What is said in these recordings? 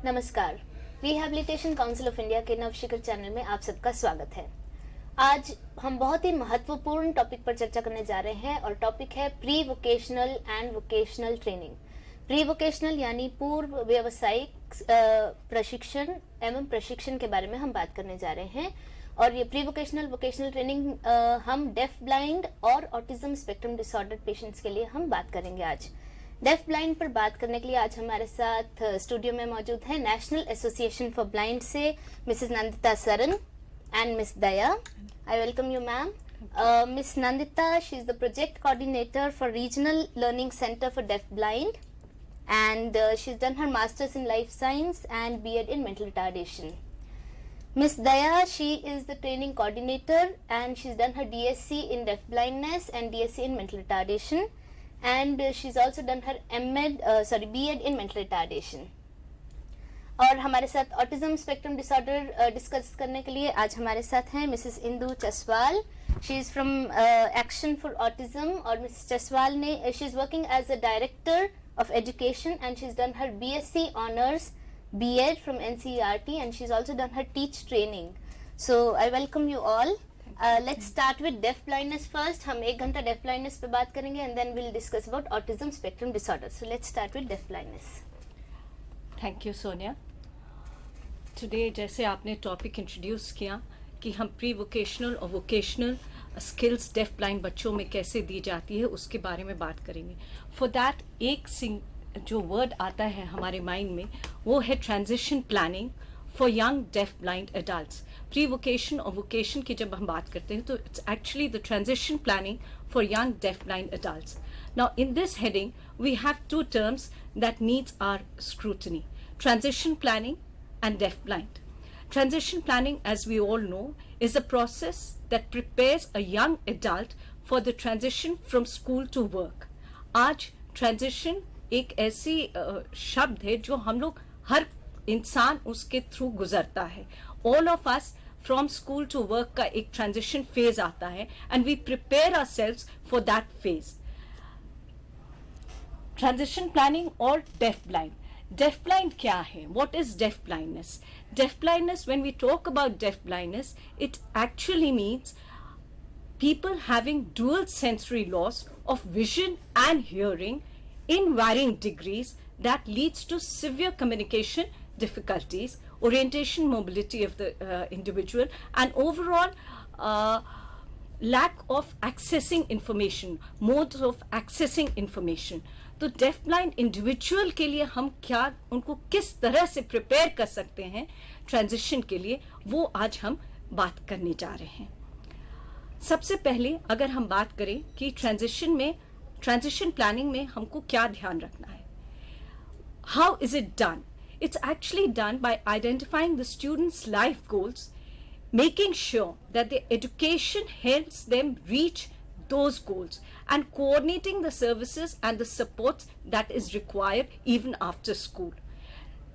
नमस्कार। Rehabilitation council of India के नवशिखर channel में आप सबका स्वागत है। आज हम बहुत ही महत्वपूर्ण टॉपिक पर चर्चा करने जा रहे हैं और टॉपिक है pre vocational and vocational training. Pre vocational यानी पूर्व व्यावसायिक प्रशिक्षण एवं प्रशिक्षण के बारे में हम बात करने जा रहे हैं। और ये प्री वोकेशनल ट्रेनिंग हम डेफ ब्लाइंड और ऑटिज्म स्पेक्ट्रम डिसऑर्डर पेशेंट्स के लिए हम बात करेंगे। आज डेफ ब्लाइंड पर बात करने के लिए आज हमारे साथ स्टूडियो में मौजूद है नेशनल एसोसिएशन फॉर ब्लाइंड से Mrs Nandita Saran and miss Daya. I welcome you ma'am. Miss Nandita, she is the project coordinator for regional learning centre for def blind and she's done her master's in life science and B.Ed in mental retardation. Miss Daya, she is the training coordinator and she's done her DSc in deaf blindness and DSc in mental retardation, and she's also done her B.Ed in mental retardation. और हमारे साथ autism spectrum disorder discuss करने के लिए आज हमारे साथ हैं Mrs Indu Chaswal. She is from Action for Autism और मिसेस चसवाल ने she is working as a director of education and she's done her BSc honors B.Ed from NCERT and she's also done her teach training. So I welcome you all. Let's start with deaf blindness first. हम 1 घंटा deaf blindness पे बात करेंगे and then we'll discuss about autism spectrum disorder. So let's start with deaf blindness. Thank you Sonia. Today जैसे आपने topic introduce किया कि हम प्री वोकेशनल और वोकेशनल स्किल्स डेफ ब्लाइंड बच्चों में कैसे दी जाती है उसके बारे में बात करेंगे। फॉर दैट एक जो वर्ड आता है हमारे माइंड में वो है transition planning for young deaf blind adults. Pre vocation और वोकेशन की जब हम बात करते हैं तो it's actually the transition planning for young deaf blind adults. Now in this heading we have 2 terms that needs our scrutiny: transition planning and deaf blind. Transition planning, as we all know, is a process that prepares a young adult for the transition from school to work. आज transition एक ऐसी शब्द है जो हम लोग हर इंसान उसके थ्रू गुजरता है। All of us from school to work का एक transition phase आता है and we prepare ourselves for that phase. Transition planning और deaf blind. Deaf blind क्या है? What is deaf blindness? Deaf blindness, when we talk about deaf blindness, it actually means people having dual sensory loss of vision and hearing in varying degrees that leads to severe communication difficulties, orientation, mobility of the individual, and overall lack of accessing information, modes of accessing information. तो def blind individual के लिए हम क्या उनको किस तरह से prepare कर सकते हैं ट्रांजिशन के लिए, वो आज हम बात करने जा रहे हैं। सबसे पहले अगर हम बात करें कि ट्रांजिशन प्लानिंग में हमको क्या ध्यान रखना है, how is it done? It's actually done by identifying the students life goals, making sure that the education helps them reach those goals, and coordinating the services and the support that is required even after school.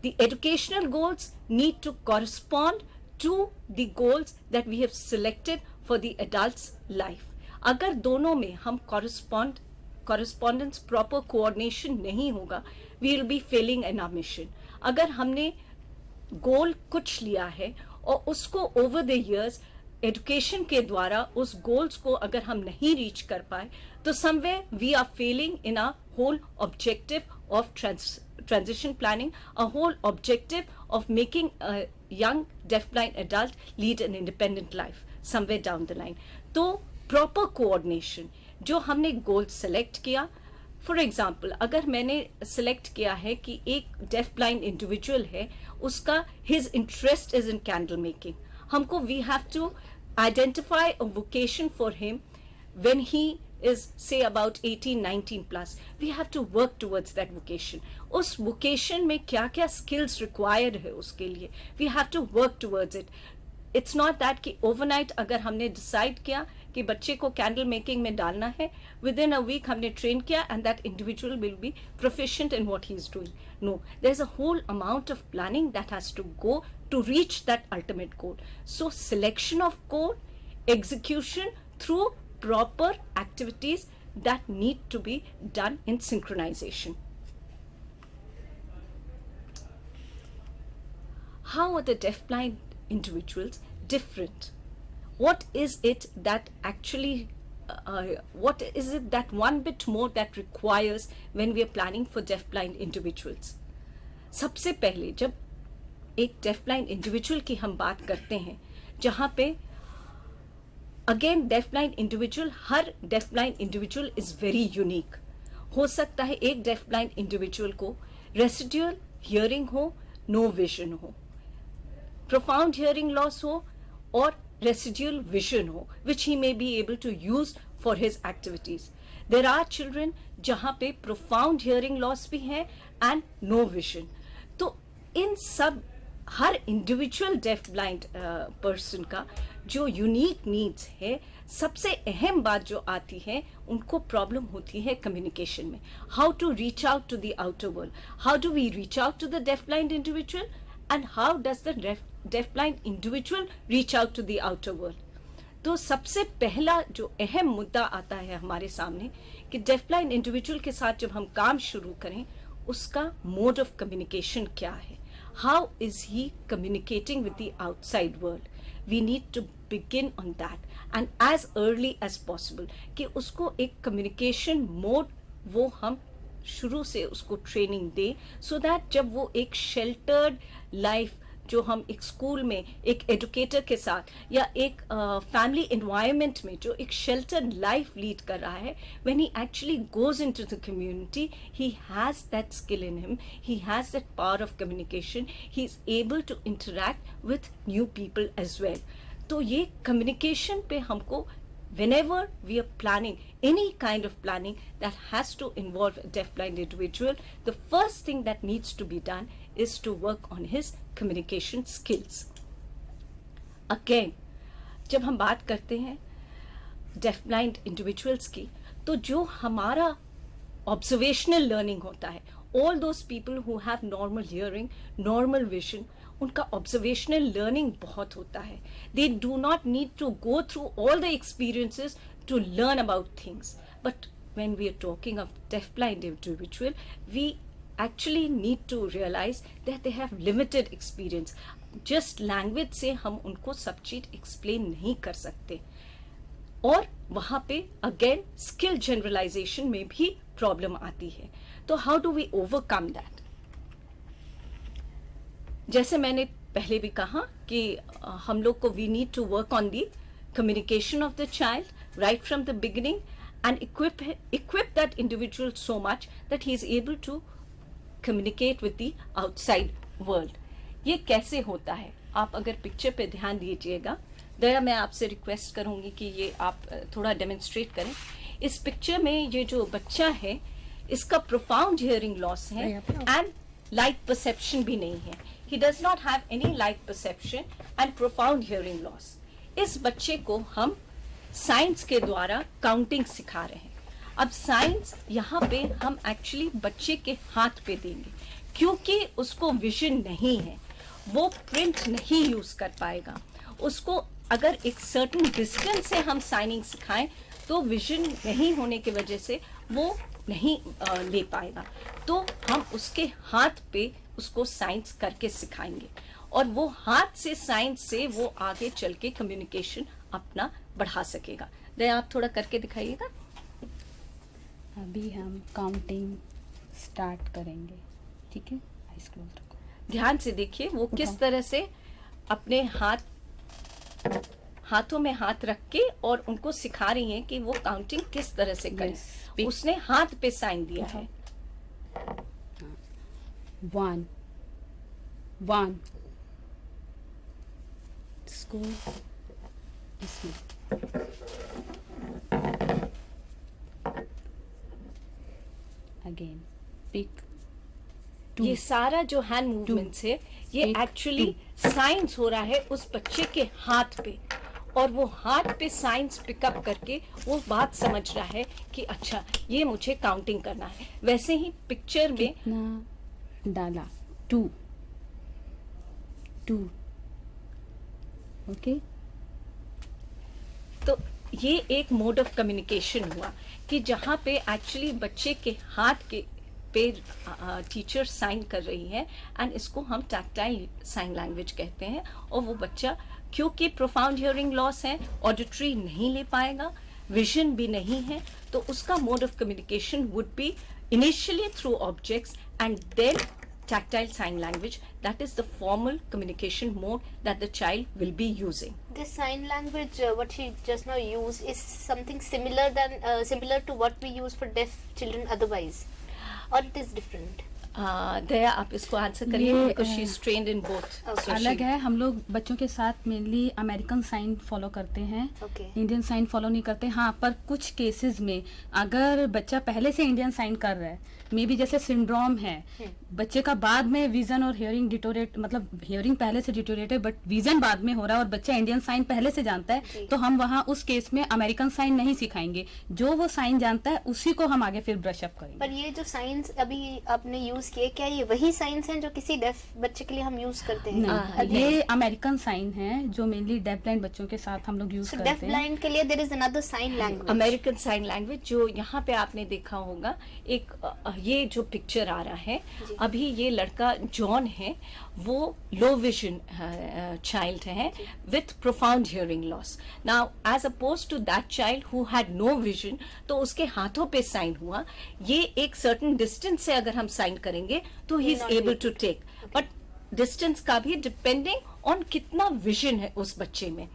The educational goals need to correspond to the goals that we have selected for the adult's life. अगर दोनों में हम correspondence proper coordination नहीं होगा, we will be failing in our mission. अगर हमने गोल कुछ लिया है और उसको ओवर द इयर्स एजुकेशन के द्वारा उस गोल्स को अगर हम नहीं रीच कर पाए तो somewhere we are failing in a whole objective of transition planning, a whole objective of making a young deaf blind adult lead an independent life somewhere down the line. तो proper coordination, जो हमने goal select किया, for example अगर मैंने select किया है कि एक डेफ ब्लाइंड इंडिविजुअल है, उसका his interest is in candle making, हमको we have to identify a vocation for him when he is say about 18-19 plus. We have to work towards that vocation. उस vocation में क्या क्या skills required है उसके लिए, we have to work towards it. It's not that कि overnight अगर हमने decide किया कि बच्चे को कैंडल मेकिंग में डालना है, within a week हमने train किया and that individual will be proficient in what he is doing. No, there's a whole amount of planning that has to go to reach that ultimate goal. So selection of goal, execution through proper activities that need to be done in synchronization. how are the deafblind individuals different? What is it that actually what is it that one bit more that requires when we are planning for deafblind individuals? सबसे पहले जब एक deafblind individual की हम बात करते हैं, जहाँ पे again deafblind individual, her deafblind individual is very unique. हो सकता है एक deafblind individual को residual hearing हो, no vision हो, profound hearing loss हो और residual vision हो, which he may be able to use for his activities. There are children जहाँ पे profound hearing loss भी है and no vision. तो इन सब हर इंडिविजुअल डेफ ब्लाइंड पर्सन का जो यूनिक नीड्स है, सबसे अहम बात जो आती है, उनको प्रॉब्लम होती है कम्युनिकेशन में. How to reach out to the outer world, how do we reach out to the deaf blind individual, and how does the deaf blind individual reach out to the outer world. तो सबसे पहला जो अहम मुद्दा आता है हमारे सामने कि डेफ ब्लाइंड इंडिविजुअल के साथ जब हम काम शुरू करें, उसका मोड ऑफ कम्युनिकेशन क्या है. How is he communicating with the outside world? We need to begin on that and as early as possible कि उसको एक communication mode वो हम शुरू से उसको ट्रेनिंग दे, so that जब वो एक sheltered life जो हम एक स्कूल में एक एजुकेटर के साथ या एक फैमिली एनवायरनमेंट में जो एक शेल्टर्ड लाइफ लीड कर रहा है, when he actually goes into the community, he has that skill in him, he has that power of communication, he is able to interact with new people as well. तो ये communication पे हमको whenever we are planning any kind of planning that has to involve a deafblind individual, the first thing that needs to be done is to work on his communication skills. Again, जब हम बात करते हैं deafblind individuals की, तो जो हमारा observational learning होता है, all those people who have normal hearing, normal vision, उनका observational learning बहुत होता है. They do not need to go through all the experiences to learn about things. But when we are talking of deafblind individual, we actually need to realize that they have limited experience. Just language से हम उनको सब चीज explain नहीं कर सकते. और वहाँ पे again skill generalization में भी problem आती है. तो how do we overcome that? जैसे मैंने पहले भी कहा कि हम लोग को we need to work on the communication of the child right from the beginning and equip that individual so much that he is able to communicate with the outside world. ये कैसे होता है? आप अगर पिक्चर पे ध्यान दीजिएगा, दया मैं आपसे रिक्वेस्ट करूंगी कि ये आप थोड़ा डेमोन्स्ट्रेट करें. इस पिक्चर में ये जो बच्चा है, इसका प्रोफाउंड हियरिंग लॉस है एंड लाइट परसेप्शन भी नहीं है. He does not have any light perception and profound hearing loss. इस बच्चे को हम साइंस के द्वारा काउंटिंग सिखा रहे हैं. अब साइंस यहाँ पे हम एक्चुअली बच्चे के हाथ पे देंगे, क्योंकि उसको विजन नहीं है, वो प्रिंट नहीं यूज कर पाएगा. उसको अगर एक सर्टेन डिस्टेंस से हम साइनिंग सिखाएं तो विजन नहीं होने की वजह से वो नहीं ले पाएगा. तो हम उसके हाथ पे उसको साइंस करके सिखाएंगे और वो हाथ से साइंस से वो आगे चल के कम्युनिकेशन अपना बढ़ा सकेगा. दया आप थोड़ा करके दिखाइएगा. अभी हम काउंटिंग स्टार्ट करेंगे, ठीक है? आइज क्लोज रखो. ध्यान से देखिए वो किस तरह से अपने हाथों में हाथ रख के और उनको सिखा रही हैं कि वो काउंटिंग किस तरह से करें. उसने हाथ पे साइन दिया है. 1 1 स्कूल इसमें अगेन पिक. ये सारा जो हैंड मूवमेंट्स है ये एक्चुअली साइंस हो रहा है उस बच्चे के हाथ पे, और वो हाथ पे साइंस पिकअप करके वो बात समझ रहा है कि अच्छा ये मुझे काउंटिंग करना है. वैसे ही पिक्चर में कितना डाला? 2 2. ओके, तो ये एक मोड ऑफ कम्युनिकेशन हुआ कि जहाँ पे एक्चुअली बच्चे के हाथ के पे टीचर साइन कर रही है, एंड इसको हम टैक्टाइल साइन लैंग्वेज कहते हैं। और वो बच्चा क्योंकि प्रोफाउंड हियरिंग लॉस है, ऑडिटरी नहीं ले पाएगा, विजन भी नहीं है, तो उसका mode of communication would be initially through objects and then tactile sign language. That is the formal communication mode that the child will be using. This sign language, what she just now used, is something similar to what we use for deaf children otherwise, or it is different? दया, आप इसको answer करिए, ये, because she is trained in both. Okay. अलग है। हम लोग बच्चों के साथ मेनली अमेरिकन साइन फॉलो करते हैं, Okay. इंडियन साइन फॉलो नहीं करते। हाँ, पर कुछ केसेस में अगर बच्चा पहले से इंडियन साइन कर रहा है, मे बी जैसे सिंड्रोम है, बच्चे का बाद में विजन और हियरिंग डिटोरेट, मतलब हियरिंग पहले से डिटोरेट है बट विजन बाद में हो रहा है, और बच्चा इंडियन साइन पहले से जानता है, तो हम वहाँ उस केस में अमेरिकन साइन नहीं सिखाएंगे। जो वो साइन जानता है उसी को हम आगे फिर ब्रश अप करेंगे। पर ये जो साइंस अभी आपने यूज किए, क्या ये वही साइंस हैं जो किसी डेफ बच्चे के लिए हम यूज करते हैं? नहीं, ये अमेरिकन साइन है जो मेनली डेफ ब्लाइंड बच्चों के साथ हम लोग यूज So करते deaf हैं। blind के लिए there is another sign language. American sign language, जो यहाँ पे आपने देखा होगा, एक ये जो पिक्चर आ रहा है, अभी ये लड़का जॉन है, वो लो विजन चाइल्ड है with profound hearing loss. Now as oppose to that child who had no vision, तो उसके हाथों पे साइन हुआ। ये एक सर्टेन डिस्टेंस से अगर हम साइन करेंगे तो he is able to take, but distance का भी डिपेंडिंग ऑन कितना विजन है उस बच्चे में।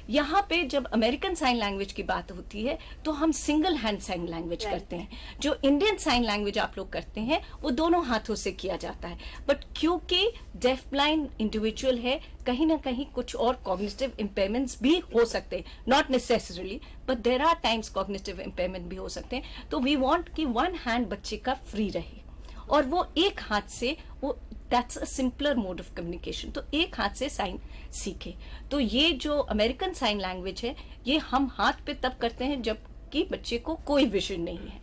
यहाँ पे जब अमेरिकन साइन लैंग्वेज की बात होती है तो हम सिंगल हैंड साइन लैंग्वेज करते हैं। जो इंडियन साइन लैंग्वेज आप लोग करते हैं वो दोनों हाथों से किया जाता है, बट क्योंकि डेफ ब्लाइंड इंडिविजुअल है, कहीं ना कहीं कुछ और कॉग्निटिव इम्पेयरमेंट्स भी हो सकते हैं, not necessarily, but there are times cognitive impairment भी हो सकते हैं। तो वी वांट कि वन हैंड बच्चे का फ्री रहे और वो एक हाथ से, वो that's a simpler mode of communication, तो एक हाथ से साइन सीखे। तो ये जो अमेरिकन साइन लैंग्वेज है, ये हम हाथ पे तब करते हैं जबकि बच्चे को कोई विजन नहीं है।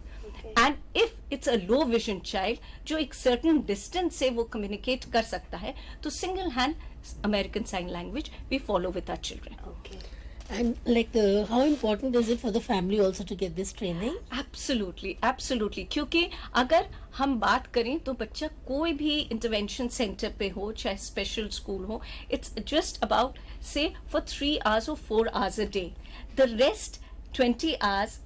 And if it's a low vision child जो एक सर्टेन डिस्टेंस से वो कम्युनिकेट कर सकता है, तो single hand American sign language we follow with our children. Okay. And like, how important is it for the family also to get this training? Absolutely, absolutely, क्योंकि अगर हम बात करें तो बच्चा कोई भी इंटरवेंशन सेंटर पे हो, चाहे स्पेशल स्कूल हो, इट्स जस्ट अबाउट से for 3 hours or 4 hours a day, the rest 20 hours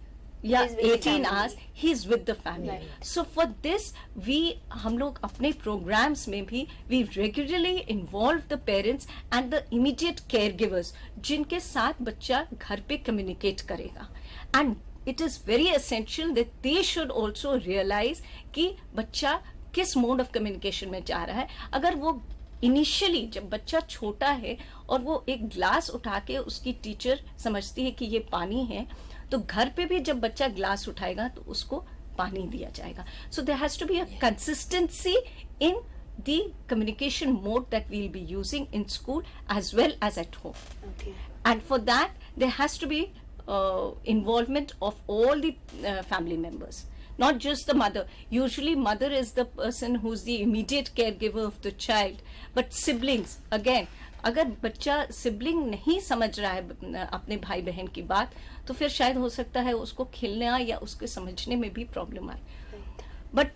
या He's with the 18 family. hours he is with the family. Right. So for this हम लोग अपने प्रोग्राम्स में भी we regularly involve the parents and the immediate caregivers जिनके साथ बच्चा घर पे communicate करेगा, and it is very essential that they should also realize कि बच्चा किस मोड ऑफ कम्युनिकेशन में जा रहा है। अगर वो इनिशियली जब बच्चा छोटा है और वो एक ग्लास उठा के उसकी टीचर समझती है कि ये पानी है, तो घर पे भी जब बच्चा ग्लास उठाएगा तो उसको पानी दिया जाएगा। So there has to be a consistency in the communication mode that we will be using in school as well as at home, Okay. And for that there has to be involvement of all the family members, not just the mother. Usually mother is the person who's the immediate caregiver of the child, but siblings again, अगर बच्चा sibling नहीं समझ रहा है अपने भाई बहन की बात, तो फिर शायद हो सकता है उसको खेलना या उसको समझने में भी प्रॉब्लम आए। बट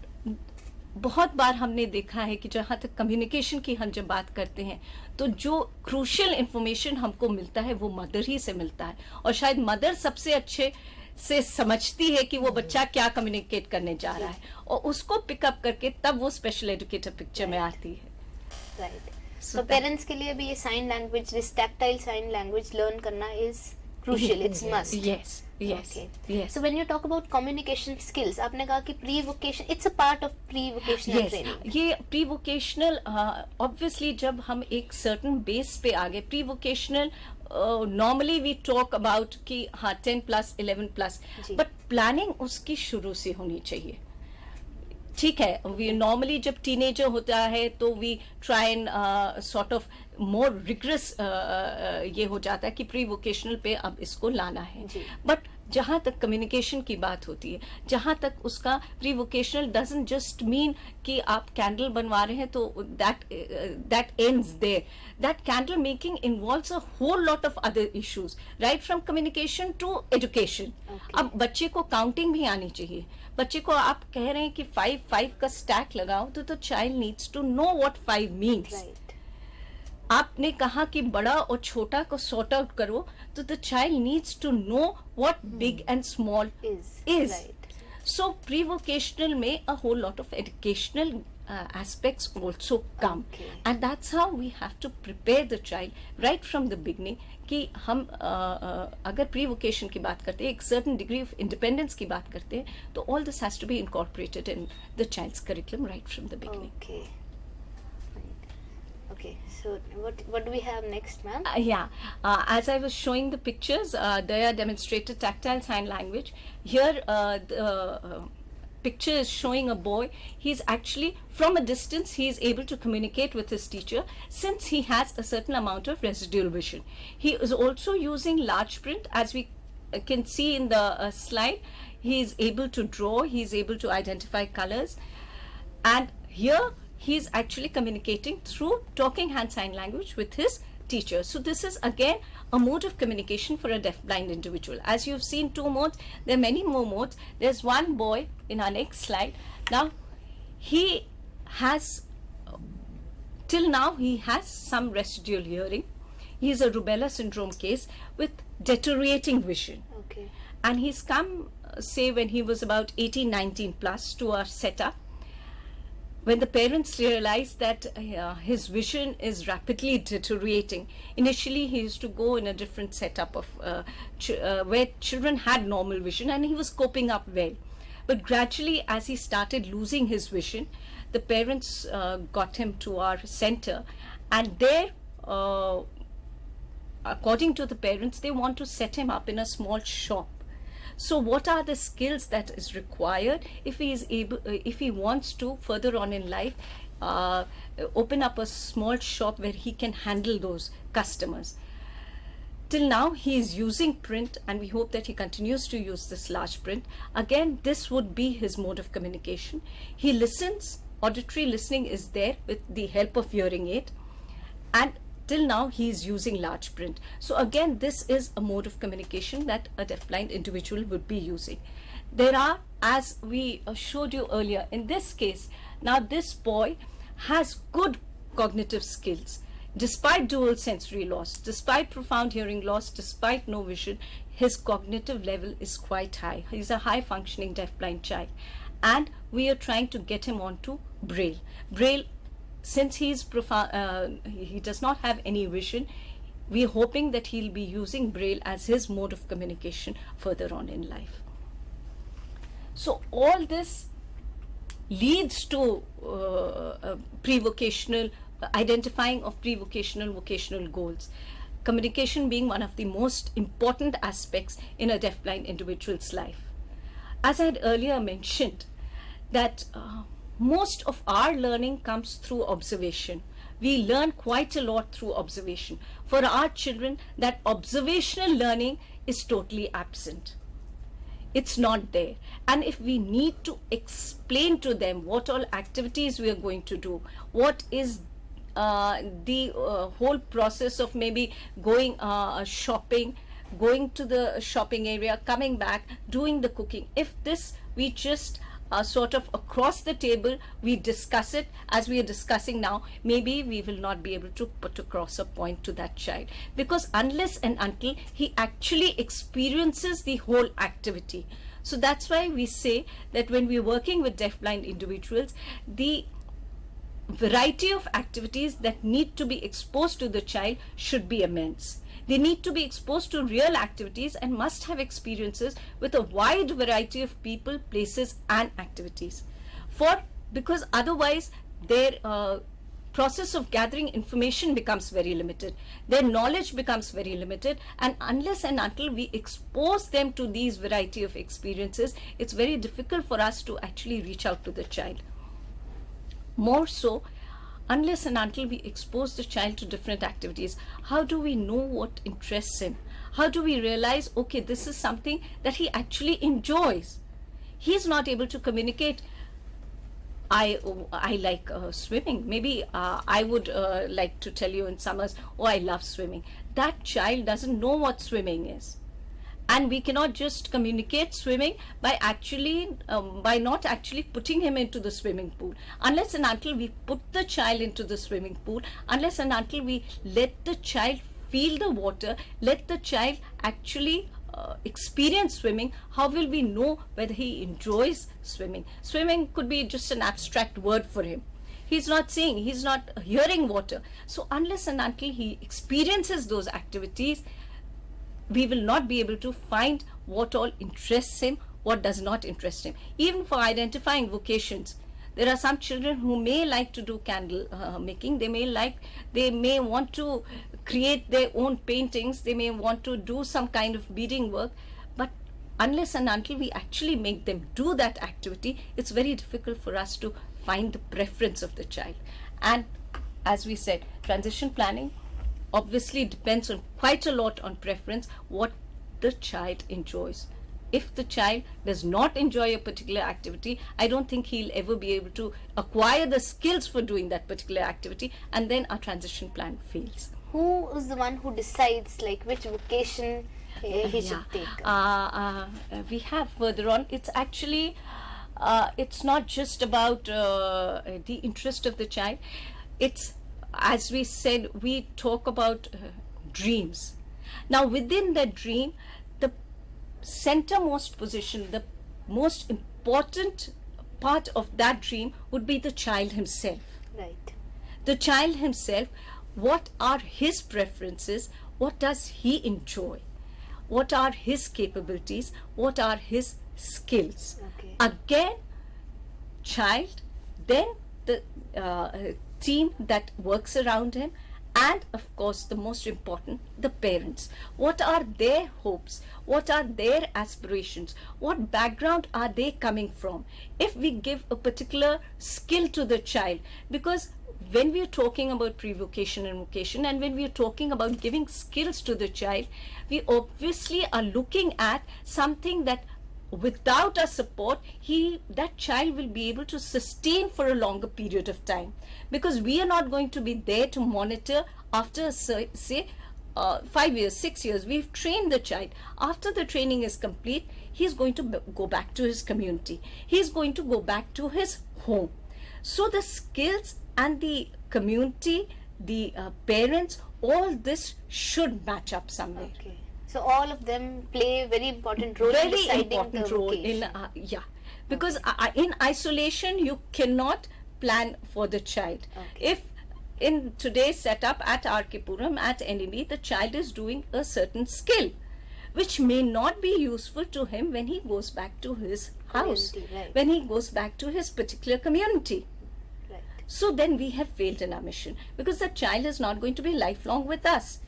बहुत बार हमने देखा है कि जहाँ तक कम्युनिकेशन की हम जब बात करते हैं, तो जो क्रूशियल इंफॉर्मेशन हमको मिलता है वो मदर ही से मिलता है, और शायद मदर सबसे अच्छे से समझती है कि वो बच्चा क्या कम्युनिकेट करने जा रहा है, और उसको पिकअप करके तब वो स्पेशल एजुकेटर पिक्चर में आती है। Right. So So that- parents के लिए भी ये sign language, this tactile sign language learn करना is crucial, it's must. Yes, yes, Okay. yes. So when you talk about communication skills, आपने कहा कि pre-vocation, it's a part of pre-vocational Yes, training. ये pre vocational obviously जब हम एक certain base पे आ गए, pre vocational normally we talk about कि हाँ 10+, 11+, जी। बट प्लानिंग उसकी शुरू से होनी चाहिए। ठीक है, वी नॉर्मली जब टीनेजर होता है तो we try and sort of more regress ये हो जाता है कि प्री वोकेशनल पे अब इसको लाना है, जी। बट जहाँ तक कम्युनिकेशन की बात होती है, जहाँ तक उसका pre vocational doesn't just mean कि आप कैंडल बनवा रहे हैं तो that ends there. That candle making involves a whole lot of other issues, right from communication to education. अब बच्चे को काउंटिंग भी आनी चाहिए. बच्चे को आप कह रहे हैं कि 5 का स्टैक लगाओ, तो child needs to know what 5 means. Right. आपने कहा कि बड़ा और छोटा को सॉर्ट आउट करो, तो the child needs to know what big and small is. Right. So pre-vocational में a whole lot of educational aspects also come. Okay. And that's how we have to prepare the child right from the beginning. कि हम अगर pre-vocation की बात करते हैं, एक certain degree of independence की बात करते हैं, तो all this has to be incorporated in the child's curriculum right from the beginning. Okay. Right. Okay. So what do we have next, ma'am? As I was showing the pictures, they are demonstrated tactile sign language. Here, the picture is showing a boy. He's actually, from a distance, he is able to communicate with his teacher since he has a certain amount of residual vision. He is also using large print, as we can see in the slide. He is able to draw, he is able to identify colors, and here he is actually communicating through talking hand sign language with his teacher. So this is again a mode of communication for a deaf-blind individual. As you've seen 2 modes, there are many more modes. There's one boy in our next slide. Now he has, till now he has some residual hearing. He is a rubella syndrome case with deteriorating vision. Okay. And he's come, say when he was about 18, 19 plus, to our setup. When the parents realized that his vision is rapidly deteriorating, initially he used to go in a different setup of where children had normal vision, and he was coping up well. But gradually, as he started losing his vision, the parents got him to our center, and there, according to the parents, they want to set him up in a small shop. So what are the skills that is required if he is able, if he wants to further on in life open up a small shop where he can handle those customers? Till now he is using print, and we hope that he continues to use this large print. Again, this would be his mode of communication. He listens, auditory listening is there with the help of hearing aid, and till now he is using large print. So again, this is a mode of communication that a deafblind individual would be using. There are, as we showed you earlier, in this case, now this boy has good cognitive skills. Despite dual sensory loss, despite profound hearing loss, despite no vision, his cognitive level is quite high. He's a high functioning deafblind child. And we are trying to get him onto Braille. Braille, since he does not have any vision, we are hoping that he'll be using Braille as his mode of communication further on in life. So all this leads to pre-vocational, identifying of pre-vocational, vocational goals. Communication being one of the most important aspects in a deafblind individual's life. As I had earlier mentioned, that most of our learning comes through observation. We learn quite a lot through observation. For our children, that observational learning is totally absent. It's not there. And if we need to explain to them what all activities we are going to do, what is the whole process of maybe going shopping, going to the shopping area, coming back, doing the cooking, if this we just sort of across the table we discuss it as we are discussing now, maybe we will not be able to put across a point to that child, because unless and until he actually experiences the whole activity. So that's why we say that when we're working with deafblind individuals, the variety of activities that need to be exposed to the child should be immense. They need to be exposed to real activities and must have experiences with a wide variety of people, places and activities. Because otherwise their process of gathering information becomes very limited. Their knowledge becomes very limited, and unless and until we expose them to these variety of experiences, it's very difficult for us to actually reach out to the child. More so, unless and until we expose the child to different activities, how do we know what interests him? How do we realize, okay, this is something that he actually enjoys? He's not able to communicate, I like swimming. Maybe I would like to tell you in summers, oh, I love swimming. That child doesn't know what swimming is. And we cannot just communicate swimming by by not actually putting him into the swimming pool. Unless and until we put the child into the swimming pool, unless and until we let the child feel the water, let the child actually experience swimming, how will we know whether he enjoys swimming? Swimming could be just an abstract word for him. He's not seeing, he's not hearing water. So unless and until he experiences those activities, we will not be able to find what all interests him, what does not interest him. Even for identifying vocations, there are some children who may like to do candle making. They may want to create their own paintings. They may want to do some kind of beading work. But unless and until we actually make them do that activity, it's very difficult for us to find the preference of the child. And as we said, transition planning obviously depends on quite a lot on preference, what the child enjoys. If the child does not enjoy a particular activity, I don't think he'll ever be able to acquire the skills for doing that particular activity, and then our transition plan fails. Who is the one who decides like which vocation he should take? We have further on, it's actually it's not just about the interest of the child. It's, as we said, we talk about dreams. Now within that dream, the centermost position, the most important part of that dream would be the child himself. Right. The child himself, what are his preferences, what does he enjoy, what are his capabilities, what are his skills. Okay. Again, child, then the team that works around him, and of course the most important, the parents. What are their hopes, what are their aspirations, what background are they coming from? If we give a particular skill to the child, because when we are talking about pre-vocation and vocation, and when we are talking about giving skills to the child, we obviously are looking at something that without our support, that child will be able to sustain for a longer period of time, because we are not going to be there to monitor after say 5 years, 6 years. We've trained the child. After the training is complete, he's going to go back to his community, he's going to go back to his home. So the skills and the community, the parents, all this should match up somewhere. Okay. So all of them play a very important role in deciding the vocation. Because in isolation you cannot plan for the child. Okay. If in today's setup at R.K. Puram, at NEB, the child is doing a certain skill which may not be useful to him when he goes back to his house, Right. when he goes back to his particular community. Right. So then we have failed in our mission, because the child is not going to be lifelong with us.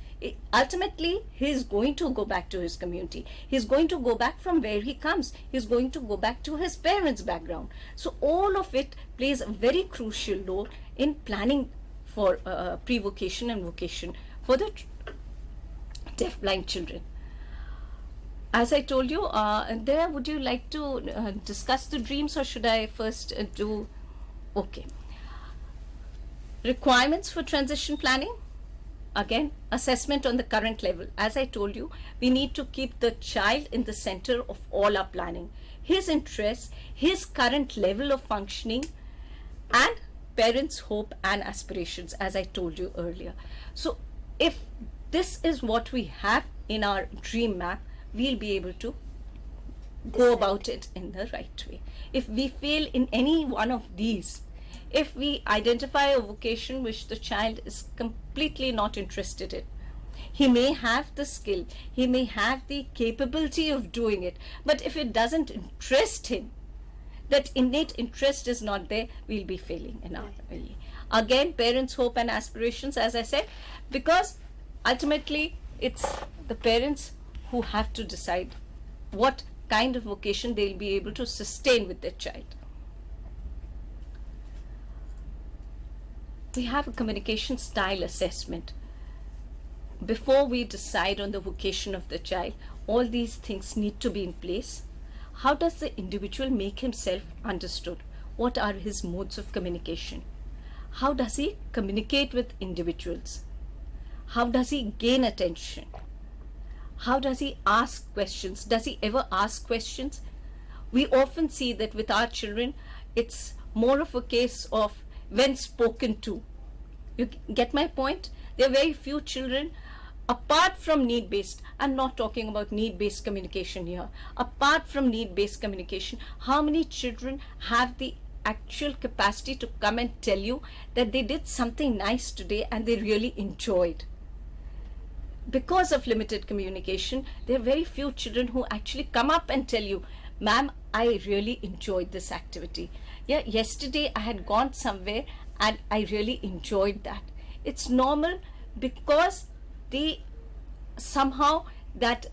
Ultimately, he is going to go back to his community. He's going to go back from where he comes. He's going to go back to his parents' background. So all of it plays a very crucial role in planning for pre-vocation and vocation for the deaf-blind children. As I told you, there, would you like to discuss the dreams, or should I first do? Okay. Requirements for transition planning. Again, assessment on the current level. As I told you, we need to keep the child in the center of all our planning. His interests, his current level of functioning, and parents' hope and aspirations, as I told you earlier. So if this is what we have in our dream map, we'll be able to go about it in the right way. If we fail in any one of these, if we identify a vocation which the child is completely not interested in, he may have the skill, he may have the capability of doing it, but if it doesn't interest him, that innate interest is not there, we'll be failing in our way. Again, parents' hope and aspirations, as I said, because ultimately it's the parents who have to decide what kind of vocation they'll be able to sustain with their child. We have a communication style assessment. before we decide on the vocation of the child, all these things need to be in place. How does the individual make himself understood? What are his modes of communication? How does he communicate with individuals? How does he gain attention? How does he ask questions? Does he ever ask questions? We often see that with our children, it's more of a case of when spoken to. You get my point? There are very few children, apart from need-based, I'm not talking about need-based communication here, apart from need-based communication, how many children have the actual capacity to come and tell you that they did something nice today and they really enjoyed? Because of limited communication, there are very few children who actually come up and tell you, ma'am, I really enjoyed this activity. Yeah, yesterday I had gone somewhere and I really enjoyed that. It's normal because they somehow that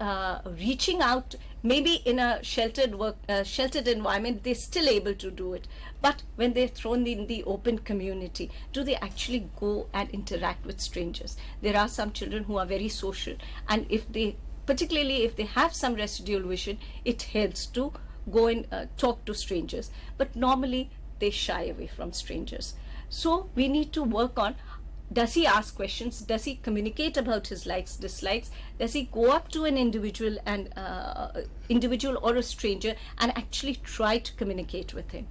reaching out, maybe in a sheltered environment, they're still able to do it. But when they're thrown in the open community, do they actually go and interact with strangers? There are some children who are very social, and particularly if they have some residual vision, it helps to go and talk to strangers. But normally they shy away from strangers. So we need to work on, does he ask questions? Does he communicate about his likes, dislikes? Does he go up to an individual or a stranger and actually try to communicate with him?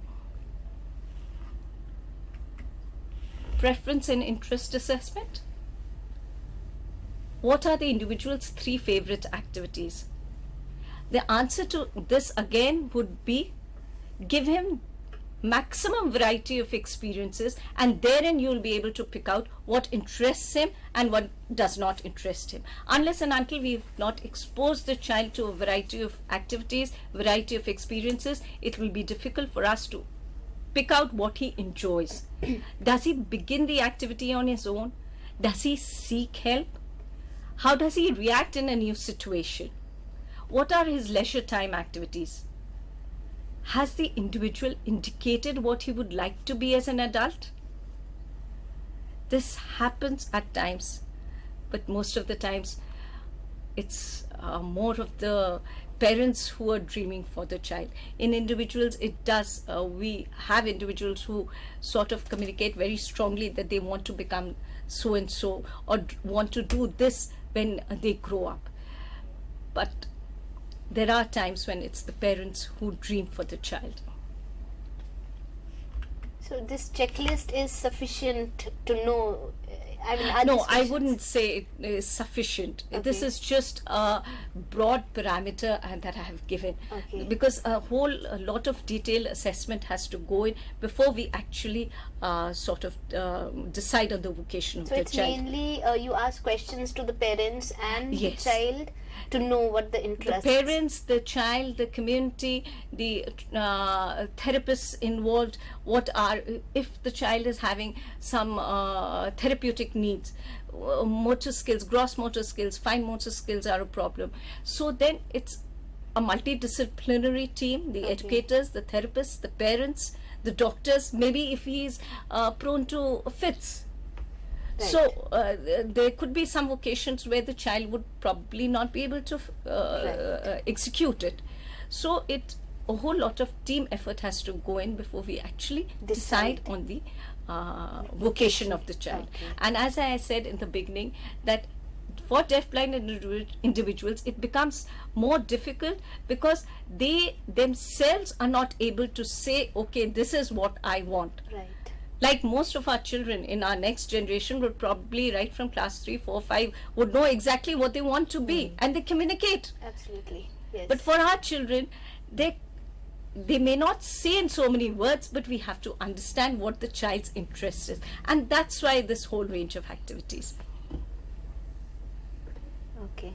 Preference and interest assessment. What are the individual's 3 favorite activities? The answer to this again would be, give him maximum variety of experiences, and therein you will be able to pick out what interests him and what does not interest him. Unless and until we've not exposed the child to a variety of activities, variety of experiences, it will be difficult for us to pick out what he enjoys. Does he begin the activity on his own? Does he seek help? How does he react in a new situation? What are his leisure time activities? Has the individual indicated what he would like to be as an adult? This happens at times, but most of the times it's more of the parents who are dreaming for the child. In individuals, it does. We have individuals who sort of communicate very strongly that they want to become so and so, or want to do this when they grow up. But there are times when it's the parents who dream for the child. So this checklist is sufficient to know. I mean, No, I wouldn't say it is sufficient. This Okay. is just a broad parameter that I have given, Okay. because a lot of detailed assessment has to go in before we actually decide on the vocation of So the it's child. mainly you ask questions to the parents and Yes. the child to know what the The interest. parents, the child, the community, the therapists involved, if the child is having some therapeutic needs, motor skills, gross motor skills, fine motor skills are a problem. So then it's a multidisciplinary team, the Okay. educators, the therapists, the parents, the doctors, maybe if he is prone to fits. Right. So there could be some vocations where the child would probably not be able to execute it. So a whole lot of team effort has to go in before we actually decide on the vocation of the child. Okay. And as I said in the beginning, that for deafblind individuals, it becomes more difficult because they themselves are not able to say, okay, this is what I want. Right. Like most of our children in our next generation would probably, right from class 3, 4, 5, would know exactly what they want to be, and they communicate. Absolutely. Yes. But for our children, they may not say in so many words, but we have to understand what the child's interest is. And that's why this whole range of activities. Okay.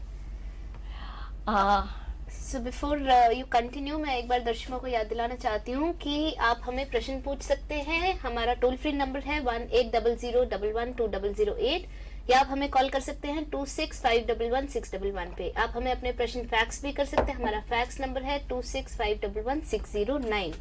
Uh, so before you continue, मैं एक बार दर्शकों को याद दिलाना चाहती हूँ कि आप हमें प्रश्न पूछ सकते हैं. हमारा टोल फ्री नंबर है 1800112008, या आप हमें कॉल कर सकते हैं 26511611 पे. आप हमें अपने प्रश्न फैक्स भी कर सकते हैं. हमारा फैक्स नंबर है 26511609.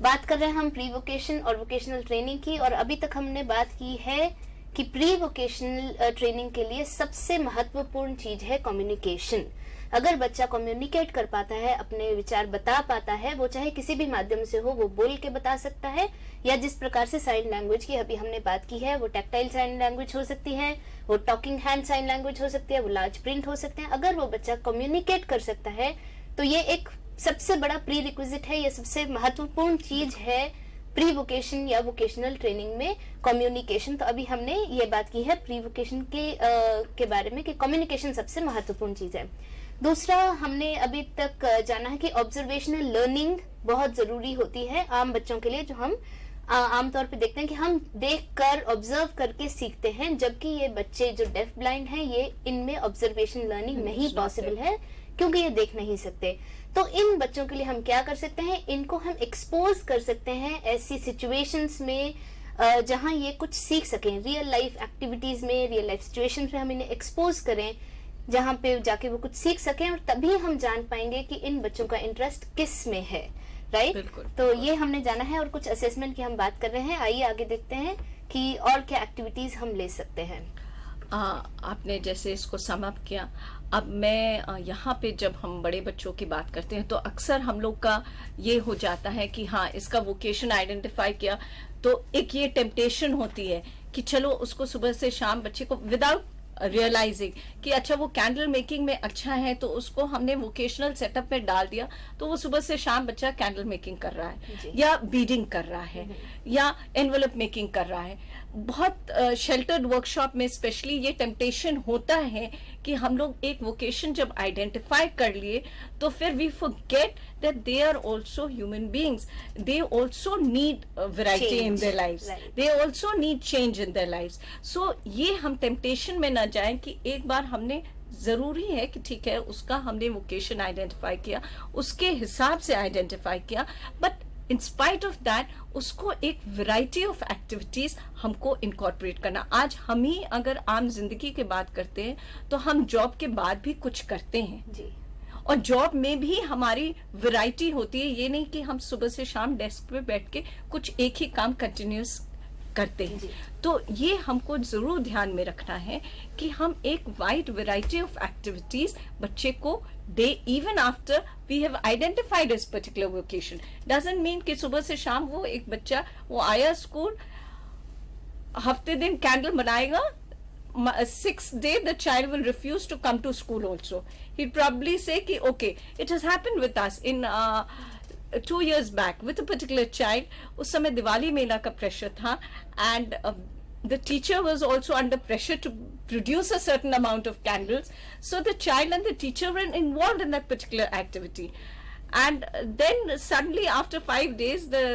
बात कर रहे हैं हम प्री वोकेशन और वोकेशनल ट्रेनिंग की, और अभी तक हमने बात की है कि प्री वोकेशनल ट्रेनिंग के लिए सबसे महत्वपूर्ण चीज है कम्युनिकेशन। अगर बच्चा कम्युनिकेट कर पाता है, अपने विचार बता पाता है, वो चाहे किसी भी माध्यम से हो, वो बोल के बता सकता है या जिस प्रकार से साइन लैंग्वेज की अभी हमने बात की है, वो टैक्टाइल साइन लैंग्वेज हो सकती है, वो टॉकिंग हैंड साइन लैंग्वेज हो सकती है, वो लार्ज प्रिंट हो सकते हैं। अगर वो बच्चा कम्युनिकेट कर सकता है तो ये एक सबसे बड़ा प्री रिक्विजिट है, ये सबसे महत्वपूर्ण चीज है प्री वोकेशन या वोकेशनल ट्रेनिंग में, कम्युनिकेशन। तो अभी हमने ये बात की है प्री वोकेशन के बारे में कि कम्युनिकेशन सबसे महत्वपूर्ण चीज है। दूसरा, हमने अभी तक जाना है कि ऑब्जर्वेशनल लर्निंग बहुत जरूरी होती है आम बच्चों के लिए, जो हम आमतौर पे देखते हैं कि हम देखकर ऑब्जर्व करके सीखते हैं, जबकि ये बच्चे जो डेफ ब्लाइंड हैं, ये इनमें ऑब्जर्वेशन लर्निंग नहीं पॉसिबल है क्योंकि ये देख नहीं सकते। तो इन बच्चों के लिए हम क्या कर सकते हैं, इनको हम एक्सपोज कर सकते हैं ऐसी सिचुएशंस में जहां ये कुछ सीख सकें, रियल लाइफ एक्टिविटीज में, रियल लाइफ सिचुएशंस में हम इन्हें एक्सपोज करें जहां पे जाके वो कुछ सीख सकें, और तभी हम जान पाएंगे कि इन बच्चों का इंटरेस्ट किस में है, राइट। तो ये हमने जाना है, और कुछ असेसमेंट की हम बात कर रहे हैं। आइए आगे देखते हैं कि और क्या एक्टिविटीज हम ले सकते हैं। आपने जैसे इसको सम अप किया, अब मैं यहाँ पे जब हम बड़े बच्चों की बात करते हैं तो अक्सर हम लोग का ये हो जाता है कि हाँ, इसका वोकेशन आइडेंटिफाई किया तो एक ये टेम्पटेशन होती है कि चलो उसको सुबह से शाम बच्चे को विदाउट रियलाइजिंग कि अच्छा वो कैंडल मेकिंग में अच्छा है तो उसको हमने वोकेशनल सेटअप में डाल दिया, तो वो सुबह से शाम बच्चा कैंडल मेकिंग कर रहा है या बीडिंग कर रहा है या एनवेलप मेकिंग कर रहा है। बहुत शेल्टर्ड वर्कशॉप में स्पेशली ये टेम्पटेशन होता है कि हम लोग एक वोकेशन जब आइडेंटिफाई कर लिए तो फिर we forget that they are also human beings. They also need variety in their lives. Right. They also need change in their lives. So ये हम temptation में ना जाएं कि एक बार हमने जरूरी है कि ठीक है उसका हमने वोकेशन आइडेंटिफाई किया, उसके हिसाब से आइडेंटिफाई किया, but in spite of that उसको एक वैरायटी ऑफ एक्टिविटीज हमको इनकॉर्पोरेट करना। आज हम ही अगर आम जिंदगी की बात करते हैं तो हम जॉब के बाद भी कुछ करते हैं जी, और जॉब में भी हमारी वैरायटी होती है। ये नहीं कि हम सुबह से शाम डेस्क पे बैठ के कुछ एक ही काम कंटिन्यूस करते हैं। तो ये हमको जरूर ध्यान में रखना है कि हम एक वाइड वैरायटी ऑफ एक्टिविटीज बच्चे को दे, even after we have identified this particular vocation. Doesn't mean कि सुबह से शाम वो एक बच्चा वो आया स्कूल, हफ्ते दिन कैंडल बनाएगा, 6th day the child will refuse to come to school also. He'll probably say ki okay, it has happened with us in 2 years back with a particular child. उस समय दिवाली मेला का प्रेशर था and the teacher was also under pressure to produce a certain amount of candles, so the child and the teacher were involved in that particular activity. And then suddenly after 5 days the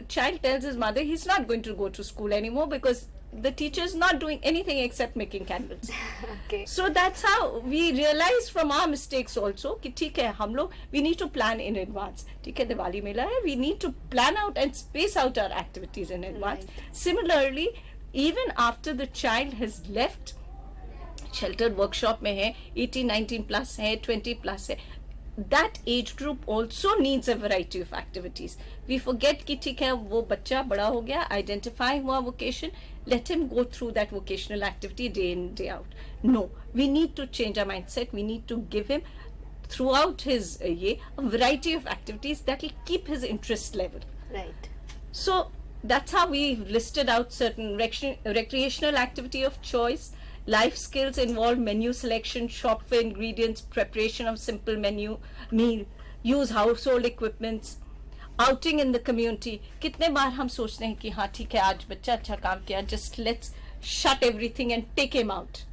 child tells his mother he's not going to go to school anymore because the teacher is not doing anything except making candles. okay. So that's how we realize from our mistakes also कि ठीक है हम लोग we need to plan in advance. ठीक है दिवाली मेला है, we need to plan out and space out our activities in advance. Right. Similarly, even after the child has left, sheltered workshop में है 18-19 plus है 20 plus है, that age group also needs a variety of activities. We forget कि ठीक है वो बच्चा बड़ा हो गया, identify हुआ vocation, let him go through that vocational activity day in day out. No, we need to change our mindset. We need to give him throughout his a variety of activities that will keep his interest level. Right. So that's how we listed out certain recreational activity of choice. Life skills involve menu selection, shop for ingredients, preparation of simple meal, use household equipments, outing in the community. कितने बार हम सोचते हैं कि हाँ ठीक है आज बच्चा अच्छा काम किया, just let's shut everything and take him out.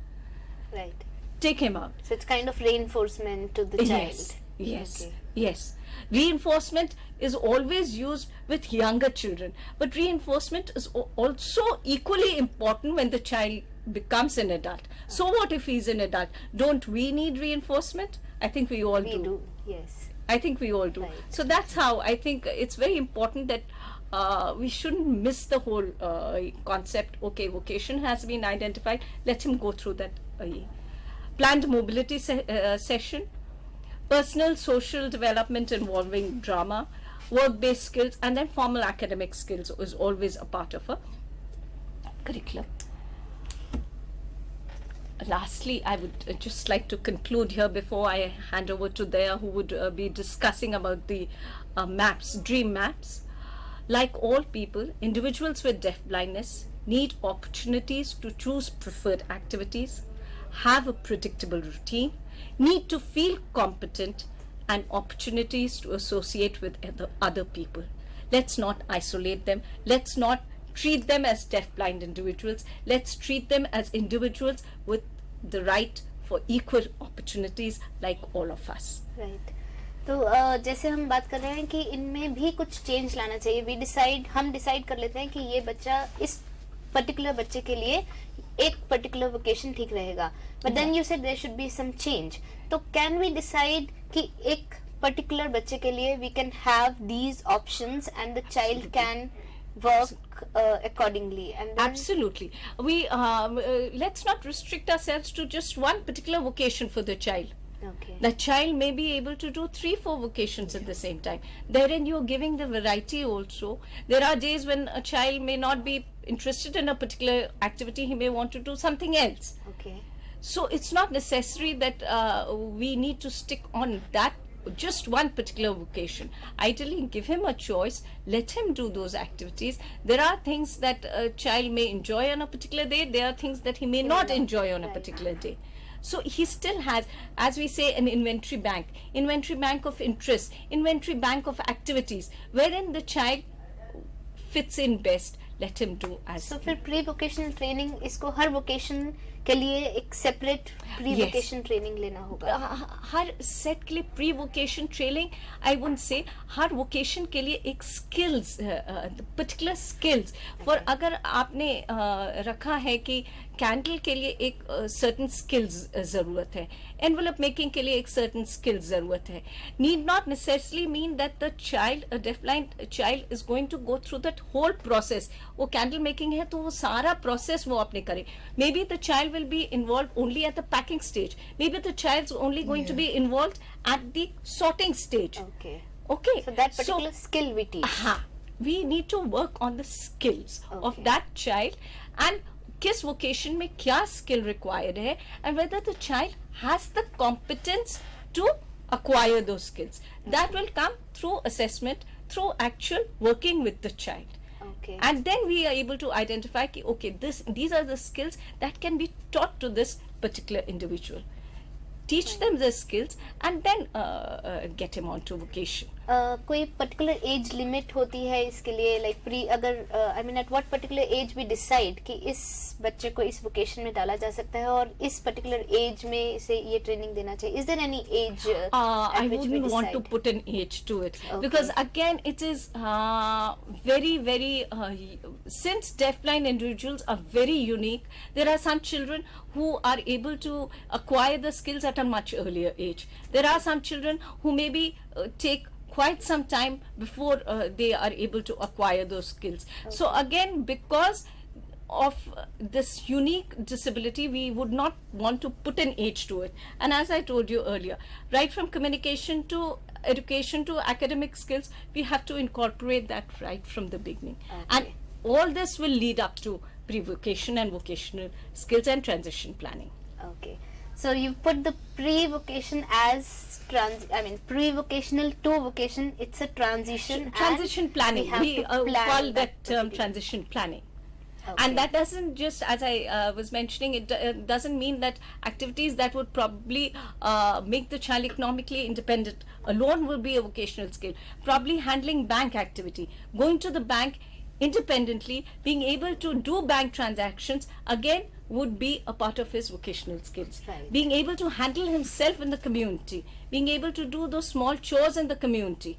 Right. Take him out. So it's kind of reinforcement to the child. Yes, yes, Okay. yes. Reinforcement is always used with younger children, but reinforcement is also equally important when the child becomes an adult. So what if he's an adult? Don't we need reinforcement? I think we all We do. Yes. I think we all do. Right. So that's how I think it's very important that we shouldn't miss the whole concept. Okay, vocation has been identified. Let him go through that. Planned mobility session, personal social development involving drama, work-based skills, and then formal academic skills is always a part of a curriculum. Lastly, I would just like to conclude here before I hand over to Daya, who would be discussing about the maps, dream maps. Like all people, individuals with deaf blindness need opportunities to choose preferred activities, have a predictable routine, need to feel competent, and opportunities to associate with other people. Let's not isolate them. Let's not treat them as deaf-blind individuals. Let's treat them as individuals with the right for equal opportunities like all of us. Right तो जैसे हम बात कर रहे हैं कि इनमें भी कुछ चेंज लाना चाहिए. हम डिसाइड कर लेते हैं कि ये बच्चा, इस पर्टिकुलर बच्चे के लिए एक पर्टिकुलर वोकेशन ठीक रहेगा, but then you said there should be some change. तो कैन वी डिसाइड कि एक पर्टिकुलर बच्चे के लिए we can have these options and the child can work accordingly, and then Absolutely. We let's not restrict ourselves to just one particular vocation for the child. okay, The child may be able to do 3-4 vocations at the same time. Therein you're giving the variety also. There are days when a child may not be interested in a particular activity, he may want to do something else. okay, So it's not necessary that we need to stick on that just one particular vocation. Ideally, give him a choice, let him do those activities. There are things that a child may enjoy on a particular day, there are things that he may not enjoy on a Right. particular day. So he still has, as we say, an inventory bank of interests, inventory bank of activities, wherein the child fits in best. Let him do as so फिर pre vocational training, इसको हर vocation के लिए एक separate pre vocation training लेना होगा. हर set के लिए pre vocation training, I would say हर वोकेशन के लिए एक स्किल्स, पर्टिकुलर स्किल्स फॉर, अगर आपने रखा है कि कैंडल के लिए एक सर्टन स्किल्स जरूरत है, एनवेलप मेकिंग के लिए एक सर्टन स्किल्स जरूरत है, need not necessarily mean that the child, a deaf blind child is going to go through that whole process. वो कैंडल मेकिंग है तो वो सारा प्रोसेस वो आपने करे. Maybe the child will be involved only at the packing stage. Maybe the child's only going to be involved at the sorting stage. Okay. Okay. So that particular skill we teach. We need to work on the skills of Okay. that child, and किस vocation में क्या skill required है, and whether the child has the competence to acquire those skills. That will come through assessment, through actual working with the child. Okay. And then we are able to identify ki, okay, these are the skills that can be taught to this particular individual. Teach them the skills and then get him on to vocation. कोई particular age limit होती है इसके लिए, like pre, अगर I mean at what particular age we decide कि इस बच्चे को इस वोकेशन में डाला जा सकता है और इस पर्टिकुलर एज में इसे ये ट्रेनिंग देना चाहिए. Is there any age? I wouldn't want to put an age to it, because again it is very since deafblind individuals are very unique, there are some children who are able to acquire the skills at a much earlier age. There are some children who maybe take quite some time before they are able to acquire those skills. So again, because of this unique disability, we would not want to put an age to it. And as I told you earlier, right from communication to education to academic skills, we have to incorporate that right from the beginning. And all this will lead up to pre-vocation and vocational skills and transition planning. Okay. So you put the pre-vocation as pre-vocational to vocation. It's a transition. Transition planning. We have to plan call that term particular. transition planning. Okay. And that doesn't just, as I was mentioning, it doesn't mean that activities that would probably make the child economically independent alone will be a vocational skill. Probably handling bank activity, going to the bank independently, being able to do bank transactions, again would be a part of his vocational skills. Right. Being able to handle himself in the community, being able to do those small chores in the community,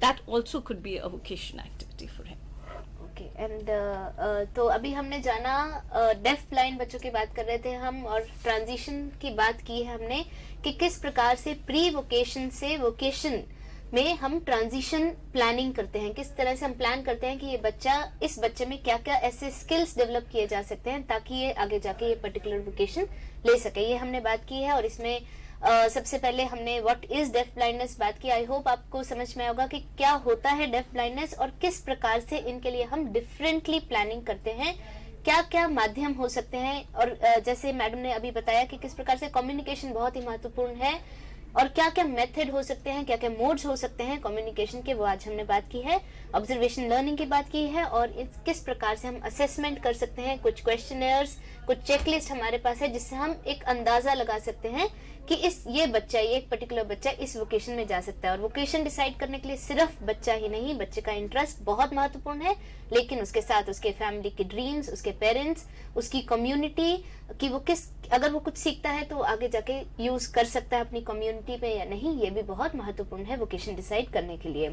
that also could be a vocation activity for him. Okay. And तो अभी हमने जाना, def blind बच्चों की बात कर रहे थे हम, और ट्रांजिशन की बात की है हमने कि किस प्रकार से प्री वोकेशन से वोकेशन में हम ट्रांजिशन प्लानिंग करते हैं, किस तरह से हम प्लान करते हैं कि ये बच्चा, इस बच्चे में क्या क्या ऐसे स्किल्स डेवलप किए जा सकते हैं ताकि ये आगे जाके ये पर्टिकुलर वोकेशन ले सके. ये हमने बात की है. और इसमें सबसे पहले हमने व्हाट इज डेफ ब्लाइंडनेस बात की. आई होप आपको समझ में होगा कि क्या होता है डेफ ब्लाइंडनेस और किस प्रकार से इनके लिए हम डिफरेंटली प्लानिंग करते हैं क्या क्या माध्यम हो सकते हैं, और जैसे मैडम ने अभी बताया कि किस प्रकार से कम्युनिकेशन बहुत ही महत्वपूर्ण है और क्या क्या मेथड हो सकते हैं, क्या क्या मोड्स हो सकते हैं कम्युनिकेशन के, वो आज हमने बात की है। ऑब्जर्वेशन लर्निंग की बात की है और किस प्रकार से हम असेसमेंट कर सकते हैं, कुछ क्वेश्चनर्स, कुछ चेकलिस्ट हमारे पास है जिससे हम एक अंदाजा लगा सकते हैं कि ये एक पर्टिकुलर बच्चा इस वोकेशन में जा सकता है। और वोकेशन डिसाइड करने के लिए सिर्फ बच्चा ही नहीं, बच्चे का इंटरेस्ट बहुत महत्वपूर्ण है, लेकिन उसके साथ उसके फैमिली के ड्रीम्स, उसके पेरेंट्स, उसकी कम्युनिटी कि वो अगर वो कुछ सीखता है तो आगे जाके यूज कर सकता है अपनी कम्युनिटी में या नहीं, ये भी बहुत महत्वपूर्ण है वोकेशन डिसाइड करने के लिए।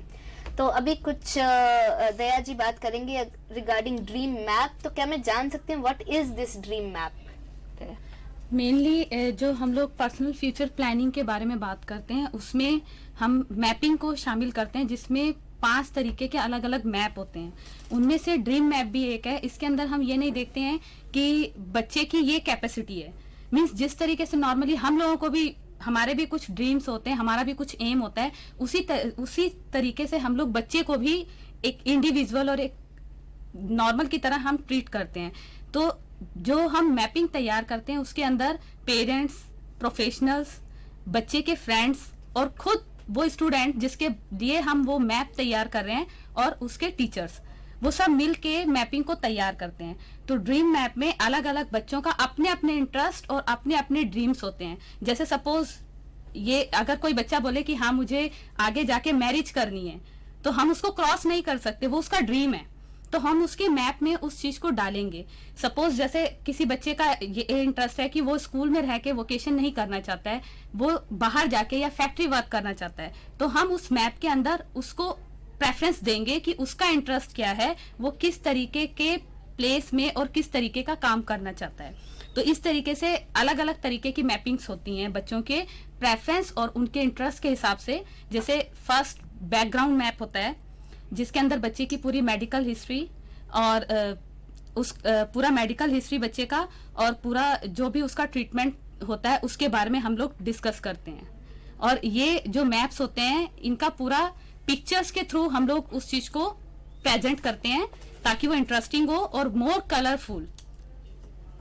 तो अभी कुछ दया जी बात करेंगे रिगार्डिंग ड्रीम मैप। तो क्या मैं जान सकती हूँ what is this dream map? Mainly जो हम लोग पर्सनल फ्यूचर प्लानिंग के बारे में बात करते हैं उसमें हम मैपिंग को शामिल करते हैं, जिसमें 5 तरीके के अलग अलग मैप होते हैं। उनमें से ड्रीम मैप भी एक है। इसके अंदर हम ये नहीं देखते हैं कि बच्चे की ये कैपेसिटी है, मीन्स जिस तरीके से नॉर्मली हम लोगों को भी हमारे भी कुछ ड्रीम्स होते हैं, हमारा भी कुछ एम होता है, उसी तरीके से हम लोग बच्चे को भी एक इंडिविजुअल और एक नॉर्मल की तरह हम ट्रीट करते हैं। तो जो हम मैपिंग तैयार करते हैं उसके अंदर पेरेंट्स, प्रोफेशनल्स, बच्चे के फ्रेंड्स और खुद वो स्टूडेंट जिसके लिए हम वो मैप तैयार कर रहे हैं और उसके टीचर्स, वो सब मिल के मैपिंग को तैयार करते हैं। तो ड्रीम मैप में अलग अलग बच्चों का अपने अपने इंटरेस्ट और अपने अपने ड्रीम्स होते हैं। जैसे सपोज ये अगर कोई बच्चा बोले कि हाँ मुझे आगे जाके मैरिज करनी है, तो हम उसको क्रॉस नहीं कर सकते, वो उसका ड्रीम है, तो हम उसके मैप में उस चीज को डालेंगे। सपोज जैसे किसी बच्चे का ये इंटरेस्ट है कि वो स्कूल में रह के वोकेशन नहीं करना चाहता है, वो बाहर जाके या फैक्ट्री वर्क करना चाहता है, तो हम उस मैप के अंदर उसको प्रेफरेंस देंगे कि उसका इंटरेस्ट क्या है, वो किस तरीके के प्लेस में और किस तरीके का काम करना चाहता है। तो इस तरीके से अलग अलग तरीके की मैपिंग्स होती हैं बच्चों के प्रेफरेंस और उनके इंटरेस्ट के हिसाब से। जैसे फर्स्ट बैकग्राउंड मैप होता है, जिसके अंदर बच्चे की पूरी मेडिकल हिस्ट्री और पूरा मेडिकल हिस्ट्री बच्चे का और पूरा जो भी उसका ट्रीटमेंट होता है उसके बारे में हम लोग डिस्कस करते हैं। और ये जो मैप्स होते हैं इनका पूरा पिक्चर्स के थ्रू हम लोग उस चीज को प्रेजेंट करते हैं ताकि वो इंटरेस्टिंग हो और मोर कलरफुल।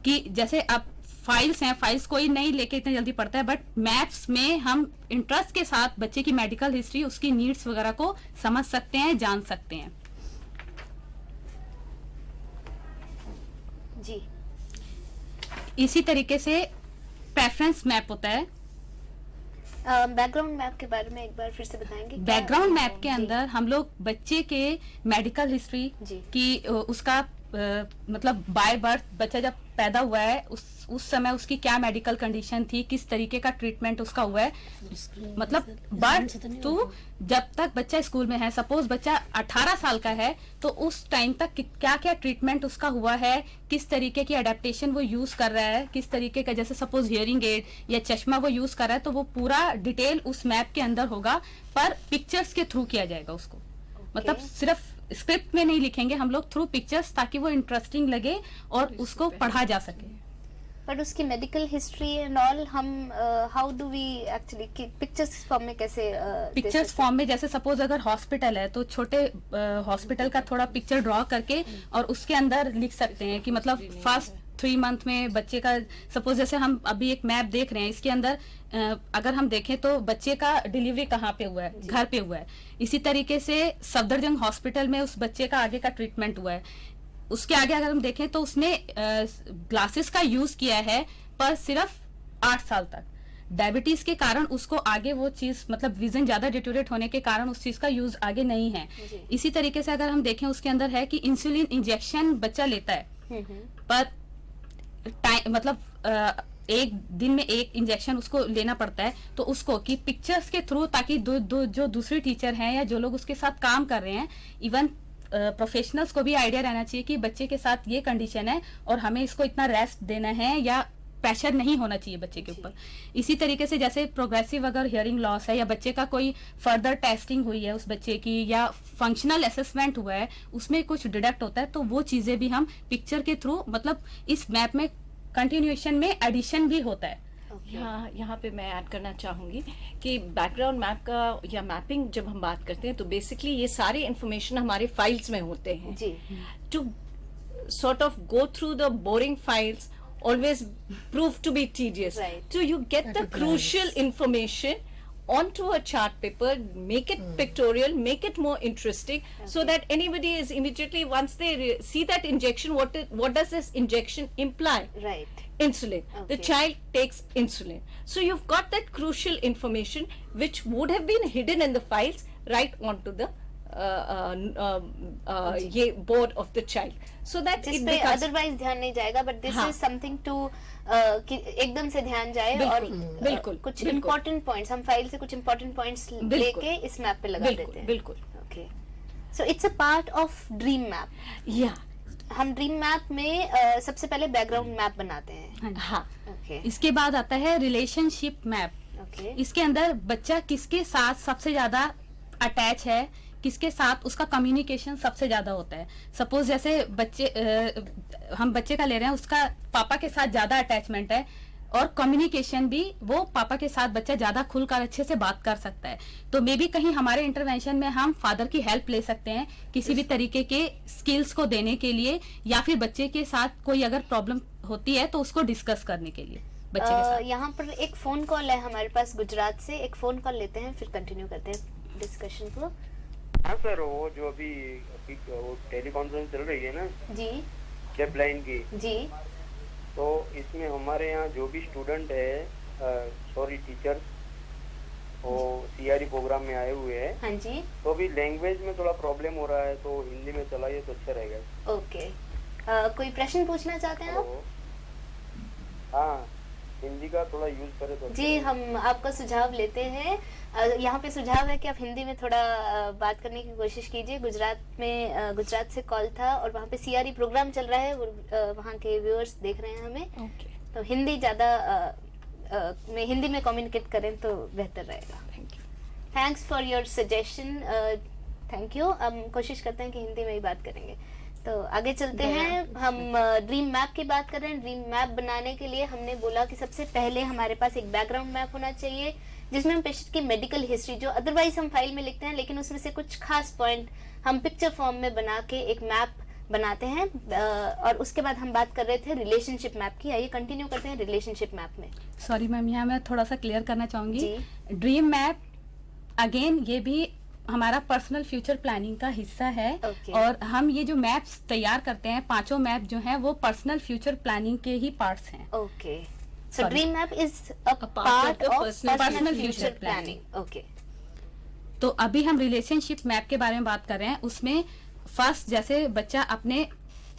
कि जैसे अब फाइल्स हैं, फाइल्स कोई नहीं लेके इतनी जल्दी पढ़ता है, बट मैप्स में हम इंटरेस्ट के साथ बच्चे की मेडिकल हिस्ट्री, उसकी नीड्स वगैरह को समझ सकते हैं, जान सकते हैं। जी, इसी तरीके से प्रेफरेंस मैप होता है। बैकग्राउंड मैप के बारे में एक बार फिर से बताएंगे? बैकग्राउंड मैप के अंदर हम लोग बच्चे के मेडिकल हिस्ट्री जी। की उसका मतलब बाय बर्थ बच्चा जब पैदा हुआ है उस समय उसकी क्या मेडिकल कंडीशन थी, किस तरीके का ट्रीटमेंट उसका हुआ है, मतलब बर्थ टू जब तक बच्चा स्कूल में है। सपोज बच्चा 18 साल का है तो उस टाइम तक क्या क्या ट्रीटमेंट उसका हुआ है, किस तरीके की अडेप्टेशन वो यूज कर रहा है, किस तरीके का, जैसे सपोज हियरिंग एड या चश्मा वो यूज कर रहा है, तो वो पूरा डिटेल उस मैप के अंदर होगा, पर पिक्चर्स के थ्रू किया जाएगा उसको। मतलब सिर्फ स्क्रिप्ट में नहीं लिखेंगे हम लोग, थ्रू पिक्चर्स, ताकि वो इंटरेस्टिंग लगे और उसको पढ़ा जा सके। बट उसकी मेडिकल हिस्ट्री एंड ऑल हम how do we actually pictures form में कैसे पिक्चर्स फॉर्म में, जैसे सपोज अगर हॉस्पिटल है तो छोटे हॉस्पिटल का थोड़ा पिक्चर ड्रॉ करके और उसके अंदर लिख सकते हैं कि मतलब फर्स्ट 3 मंथ में बच्चे का, सपोज जैसे हम अभी एक मैप देख रहे हैं, इसके अंदर अगर हम देखें तो बच्चे का डिलीवरी कहाँ पे हुआ है, घर पे हुआ है। इसी तरीके से सफदरजंग हॉस्पिटल में उस बच्चे का आगे का ट्रीटमेंट हुआ है। उसके आगे अगर हम देखें तो उसने ग्लासेस का यूज किया है, पर सिर्फ 8 साल तक। डायबिटीज के कारण उसको आगे वो चीज, मतलब विजन ज्यादा डिटोरेट होने के कारण उस चीज का यूज आगे नहीं है। इसी तरीके से अगर हम देखें उसके अंदर है कि इंसुलिन इंजेक्शन बच्चा लेता है, पर टाइम मतलब एक दिन में एक इंजेक्शन उसको लेना पड़ता है, तो उसको कि पिक्चर्स के थ्रू, ताकि जो दूसरे टीचर हैं या जो लोग उसके साथ काम कर रहे हैं, इवन प्रोफेशनल्स को भी आइडिया रहना चाहिए कि बच्चे के साथ ये कंडीशन है और हमें इसको इतना रेस्ट देना है या प्रेशर नहीं होना चाहिए बच्चे के ऊपर। इसी तरीके से जैसे प्रोग्रेसिव अगर हियरिंग लॉस है या बच्चे का कोई फर्दर टेस्टिंग हुई है उस बच्चे की या फंक्शनल असेसमेंट हुआ है, उसमें कुछ डिडक्ट होता है, तो वो चीजें भी हम पिक्चर के थ्रू, मतलब इस मैप में कंटिन्यूएशन में एडिशन भी होता है। यहाँ पे मैं ऐड करना चाहूंगी कि बैकग्राउंड मैप का या मैपिंग जब हम बात करते हैं तो बेसिकली ये सारे इंफॉर्मेशन हमारे फाइल्स में होते हैं। जी। To sort of go through the boring files always prove to be tedious. Right. So you get the crucial information onto a chart paper, make it pictorial, make it more interesting, so that anybody is immediately, once they see that injection, what does this injection imply? Right. Insulin. The Okay. child takes insulin. So you've got that crucial information which would have been hidden in the files right onto the ये board of the child, so that जिस it पे becomes otherwise ध्यान नहीं जाएगा, but this हाँ. Is something to एकदम से ध्यान जाए और बिल्कुल, कुछ बिल्कुल. इम्पोर्टेंट पॉइंट्स, हम फाइल से कुछ इम्पोर्टेंट पॉइंट्स बिल्कुल. लेके इस मैप पे लगा देते हैं. बिल्कुल. Okay, so it's a part of dream map. या हम ड्रीम मैप में सबसे पहले बैकग्राउंड मैप बनाते हैं. हाँ. ओके. इसके बाद आता है रिलेशनशिप मैप. ओके. इसके अंदर बच्चा किसके साथ सबसे ज्यादा अटैच है, किसके साथ उसका कम्युनिकेशन सबसे ज्यादा होता है. सपोज जैसे हम बच्चे का ले रहे हैं, उसका पापा के साथ ज्यादा अटैचमेंट है और कम्युनिकेशन भी वो पापा के साथ बच्चा ज्यादा खुलकर अच्छे से बात कर सकता है. तो मे बी कहीं हमारे इंटरवेंशन में हम फादर की हेल्प ले सकते हैं किसी भी तरीके के स्किल्स को देने के लिए, या फिर बच्चे के साथ कोई अगर प्रॉब्लम होती है तो उसको डिस्कस करने के लिए बच्चे के साथ. यहाँ पर एक फोन कॉल है हमारे पास गुजरात से. एक फोन कॉल लेते हैं, फिर कंटिन्यू करते हैं डिस्कशन को. हाँ सर, वो जो अभी वो टेलीकॉन्फ्रेंस चल रही है ना जी डेफ लाइन की, जी. तो इसमें हमारे यहाँ जो भी स्टूडेंट है, सॉरी टीचर, वो सीआरई प्रोग्राम में आए हुए हैं, हाँ जी. तो अभी लैंग्वेज में थोड़ा प्रॉब्लम हो रहा है, तो हिंदी में चलाइए तो अच्छा रहेगा. ओके. कोई प्रश्न पूछना चाहते हैं आप? तो हाँ, हिंदी का थोड़ा यूज करें तो अच्छा जी, रहेगा. हम आपका सुझाव लेते हैं. यहाँ पे सुझाव है कि आप हिंदी में थोड़ा बात करने की कोशिश कीजिए. गुजरात से कॉल था और वहाँ पे सीआरई प्रोग्राम चल रहा है, वहाँ के व्यूअर्स देख रहे हैं हमें. ओके. तो हिंदी ज्यादा में हिंदी में कम्युनिकेट करें तो बेहतर रहेगा. Thank you. Thanks for your suggestion. Thank you. हम कोशिश करते हैं कि हिंदी में ही बात करेंगे. तो आगे चलते हैं. हम ड्रीम मैप की बात कर रहे हैं. ड्रीम मैप बनाने के लिए हमने बोला कि सबसे पहले हमारे पास एक बैकग्राउंड मैप होना चाहिए, जिसमें हम पेशेंट की मेडिकल हिस्ट्री, जो अदरवाइज हम फाइल में लिखते हैं, लेकिन उसमें से कुछ खास पॉइंट हम पिक्चर फॉर्म में बना के एक मैप बनाते हैं. और उसके बाद हम बात कर रहे थे रिलेशनशिप मैप की. आइए कंटिन्यू करते हैं रिलेशनशिप मैप में. सॉरी मैम, यहाँ मैं थोड़ा सा क्लियर करना चाहूंगी. जी. ड्रीम मैप अगेन ये भी हमारा पर्सनल फ्यूचर प्लानिंग का हिस्सा है. Okay. और हम ये जो मैप्स तैयार करते हैं, 5 मैप जो हैं वो पर्सनल फ्यूचर प्लानिंग के ही पार्ट्स हैं. Okay. So Sorry. Dream map is a part of the of personal personal future future planning. Planning. Okay. तो अभी हम रिलेशनशिप मैप के बारे में बात कर रहे हैं. उसमें फर्स्ट जैसे बच्चा अपने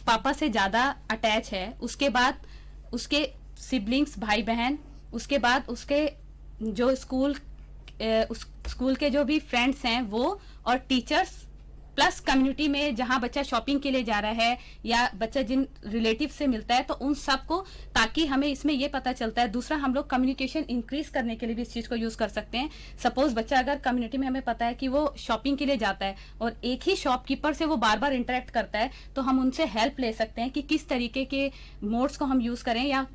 पापा से ज्यादा अटैच है, उसके बाद उसके सिबलिंग्स भाई बहन, उसके बाद उसके जो स्कूल के जो भी फ्रेंड्स हैं वो, और टीचर्स, प्लस कम्युनिटी में जहां बच्चा शॉपिंग के लिए जा रहा है या बच्चा जिन रिलेटिव से मिलता है, तो उन सबको, ताकि हमें इसमें ये पता चलता है. दूसरा, हम लोग कम्युनिकेशन इंक्रीज करने के लिए भी इस चीज को यूज कर सकते हैं. सपोज बच्चा अगर कम्युनिटी में हमें पता है कि वो शॉपिंग के लिए जाता है और एक ही शॉपकीपर से वो बार बार इंटरेक्ट करता है, तो हम उनसे हेल्प ले सकते हैं कि किस तरीके के मोड्स को हम यूज करें, या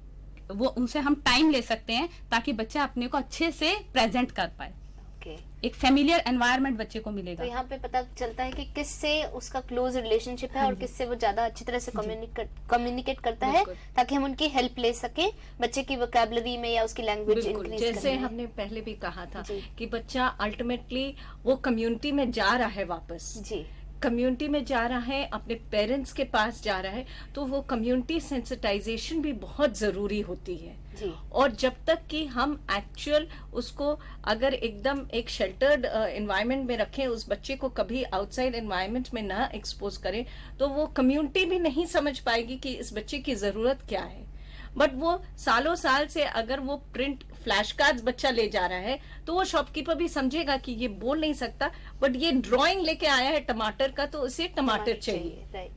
वो उनसे हम टाइम ले सकते हैं ताकि बच्चा अपने को अच्छे से प्रेजेंट कर पाए. ओके. एक फेमिलियर एनवायरनमेंट बच्चे को तो मिलेगा. यहाँ पे पता चलता है कि किससे उसका क्लोज रिलेशनशिप है और किससे वो ज्यादा अच्छी तरह से कम्युनिकेट करता है, बिल्कुल. ताकि हम उनकी हेल्प ले सके बच्चे की वोकैबुलरी में या उसकी लैंग्वेज बिल्कुल. इंक्रीज जैसे करने में. हमने पहले भी कहा था जी. कि बच्चा अल्टीमेटली वो कम्युनिटी में जा रहा है, वापस जी. कम्युनिटी में जा रहा है, अपने पेरेंट्स के पास जा रहा है, तो वो कम्युनिटी सेंसिटाइजेशन भी बहुत जरूरी होती है. जी. और जब तक कि हम एक्चुअल उसको अगर एकदम एक शेल्टर्ड एनवायरनमेंट में रखें, उस बच्चे को कभी आउटसाइड एनवायरनमेंट में ना एक्सपोज करें, तो वो कम्युनिटी भी नहीं समझ पाएगी कि इस बच्चे की जरूरत क्या है. बट वो सालों साल से अगर वो प्रिंट फ्लैश कार्ड्स बच्चा ले जा रहा है, तो वो शॉपकीपर भी समझेगा कि ये बोल नहीं सकता, बट ये ड्राइंग लेके आया है टमाटर का, तो उसे टमाटर चाहिए. राइट.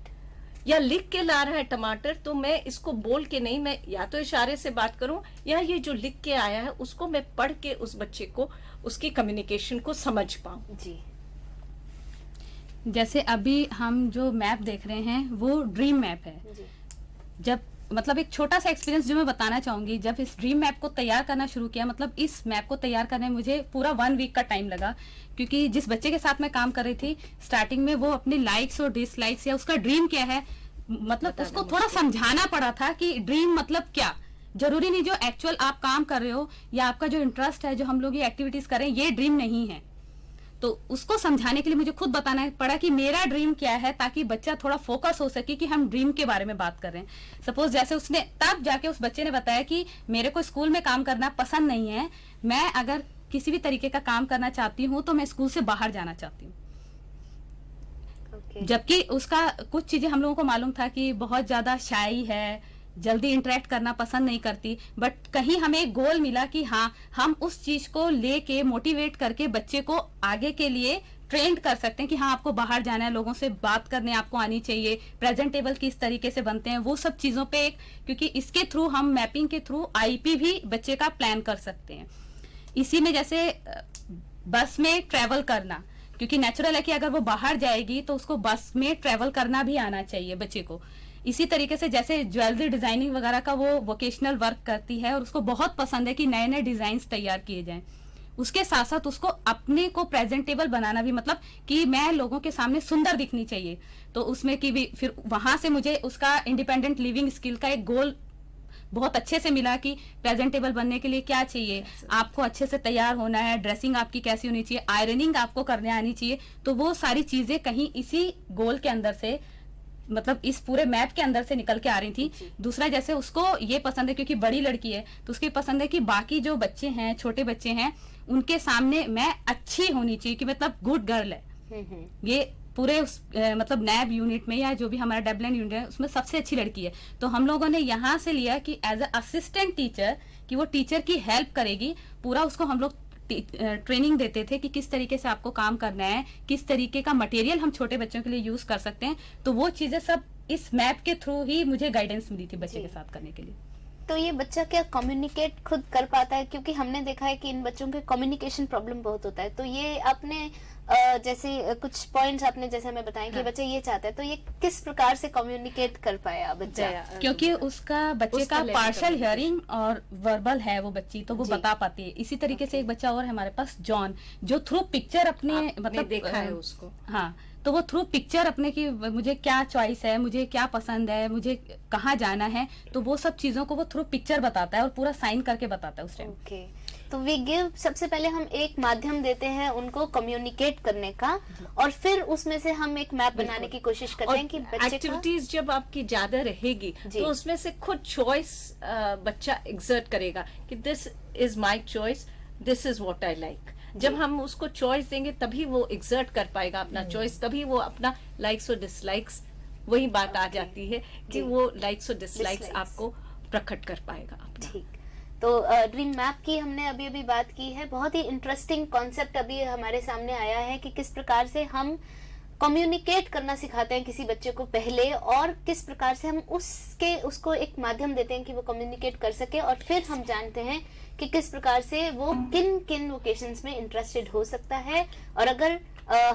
या लिख के ला रहा है टमाटर, तो मैं इसको बोल के नहीं, मैं या तो इशारे से बात करूं, या ये जो लिख के आया है उसको मैं पढ़ के उस बच्चे को उसकी कम्युनिकेशन को समझ पाऊं. जी. जैसे अभी हम जो मैप देख रहे हैं वो ड्रीम मैप है. जी. जब मतलब एक छोटा सा एक्सपीरियंस जो मैं बताना चाहूंगी, जब इस ड्रीम मैप को तैयार करना शुरू किया, मतलब इस मैप को तैयार करने में मुझे पूरा 1 वीक का टाइम लगा, क्योंकि जिस बच्चे के साथ मैं काम कर रही थी, स्टार्टिंग में वो अपने लाइक्स और डिसलाइक्स या उसका ड्रीम क्या है मतलब बताना उसको थोड़ा मुश्किल। समझाना पड़ा था कि ड्रीम मतलब क्या। जरूरी नहीं जो एक्चुअल आप काम कर रहे हो या आपका जो इंटरेस्ट है, जो हम लोग ये एक्टिविटीज कर रहे हैं, ये ड्रीम नहीं है। तो उसको समझाने के लिए मुझे खुद बताना पड़ा कि मेरा ड्रीम क्या है, ताकि बच्चा थोड़ा फोकस हो सके कि हम ड्रीम के बारे में बात कर रहे हैं। सपोज जैसे उसने तब जाके उस बच्चे ने बताया कि मेरे को स्कूल में काम करना पसंद नहीं है, मैं अगर किसी भी तरीके का काम करना चाहती हूँ तो मैं स्कूल से बाहर जाना चाहती हूँ। ओके। जबकि उसका कुछ चीजें हम लोगों को मालूम था कि बहुत ज्यादा शाई है, जल्दी इंटरेक्ट करना पसंद नहीं करती, बट कहीं हमें एक गोल मिला कि हाँ हम उस चीज को लेके मोटिवेट करके बच्चे को आगे के लिए ट्रेंड कर सकते हैं कि हाँ आपको बाहर जाना है, लोगों से बात करने आपको आनी चाहिए, प्रेजेंटेबल किस तरीके से बनते हैं, वो सब चीजों पे एक, क्योंकि इसके थ्रू हम मैपिंग के थ्रू आईपी भी बच्चे का प्लान कर सकते हैं। इसी में जैसे बस में ट्रेवल करना, क्योंकि नेचुरल है कि अगर वो बाहर जाएगी तो उसको बस में ट्रेवल करना भी आना चाहिए बच्चे को। इसी तरीके से जैसे ज्वेलरी डिजाइनिंग वगैरह का वो वोकेशनल वर्क करती है और उसको बहुत पसंद है कि नए नए डिजाइन तैयार किए जाएं। उसके साथ साथ उसको अपने को प्रेजेंटेबल बनाना भी, मतलब कि मैं लोगों के सामने सुंदर दिखनी चाहिए, तो उसमें की भी फिर वहां से मुझे उसका इंडिपेंडेंट लिविंग स्किल का एक गोल बहुत अच्छे से मिला कि प्रेजेंटेबल बनने के लिए क्या चाहिए, आपको अच्छे से तैयार होना है, ड्रेसिंग आपकी कैसी होनी चाहिए, आयरनिंग आपको करने आनी चाहिए। तो वो सारी चीजें कहीं इसी गोल के अंदर से, मतलब इस पूरे मैप के अंदर से निकल के आ रही थी। दूसरा जैसे उसको ये पसंद है, क्योंकि बड़ी लड़की है तो उसकी पसंद है कि बाकी जो बच्चे हैं, छोटे बच्चे हैं, उनके सामने मैं अच्छी होनी चाहिए, कि मतलब गुड गर्ल है। ये पूरे मतलब नैब यूनिट में या जो भी हमारा डेवलपमेंट यूनिट है उसमें सबसे अच्छी लड़की है। तो हम लोगों ने यहाँ से लिया कि एज अ असिस्टेंट टीचर, कि वो टीचर की हेल्प करेगी, पूरा उसको हम लोग ट्रेनिंग देते थे कि किस तरीके से आपको काम करना है, किस तरीके का मटेरियल हम छोटे बच्चों के लिए यूज कर सकते हैं। तो वो चीजें सब इस मैप के थ्रू ही मुझे गाइडेंस मिली थी बच्चे के साथ करने के लिए। तो ये बच्चा क्या कम्युनिकेट खुद कर पाता है? क्योंकि हमने देखा है कि इन बच्चों के कम्युनिकेशन प्रॉब्लम बहुत होता है। तो ये आपने जैसे कुछ पॉइंट्स आपने जैसे हमें बताएं कि बच्चा ये चाहता है, तो ये किस प्रकार से कम्युनिकेट कर पाया बच्चा? क्योंकि उसका बच्चे उसका का level पार्शल communication। हियरिंग और वर्बल है वो बच्ची, तो वो जी। बता पाती है। इसी तरीके से एक बच्चा और है हमारे पास, जॉन, जो थ्रू पिक्चर अपने मतलब देखा है उसको। हाँ, तो वो थ्रू पिक्चर अपने की मुझे क्या चॉइस है, मुझे क्या पसंद है, मुझे कहाँ जाना है, तो वो सब चीजों को वो थ्रू पिक्चर बताता है और पूरा साइन करके बताता है उस टाइम। ओके। तो वी गिव, सबसे पहले हम एक माध्यम देते हैं उनको कम्युनिकेट करने का, और फिर उसमें से हम एक मैप बनाने की कोशिश करते हैं कि बच्चे का एक्टिविटीज जब आपकी ज्यादा रहेगी जी। तो उसमें से खुद चॉइस बच्चा एग्जर्ट करेगा कि this is my choice, this is what I like. जब हम उसको चॉइस देंगे तभी वो एग्जर्ट कर पाएगा अपना चॉइस, तभी वो अपना लाइक्स और डिसलाइक्स, वही बात आ जाती है कि जी। वो लाइक्स और डिसलाइक्स Dislikes। आपको प्रकट कर पाएगा अपना। ठीक। तो ड्रीम मैप की हमने अभी अभी बात की है। बहुत ही इंटरेस्टिंग कॉन्सेप्ट अभी हमारे सामने आया है कि किस प्रकार से हम कम्युनिकेट करना सिखाते हैं किसी बच्चे को पहले, और किस प्रकार से हम उसको एक माध्यम देते हैं कि वो कम्युनिकेट कर सके, और फिर हम जानते हैं कि किस प्रकार से वो किन किन वोकेशंस में इंटरेस्टेड हो सकता है। और अगर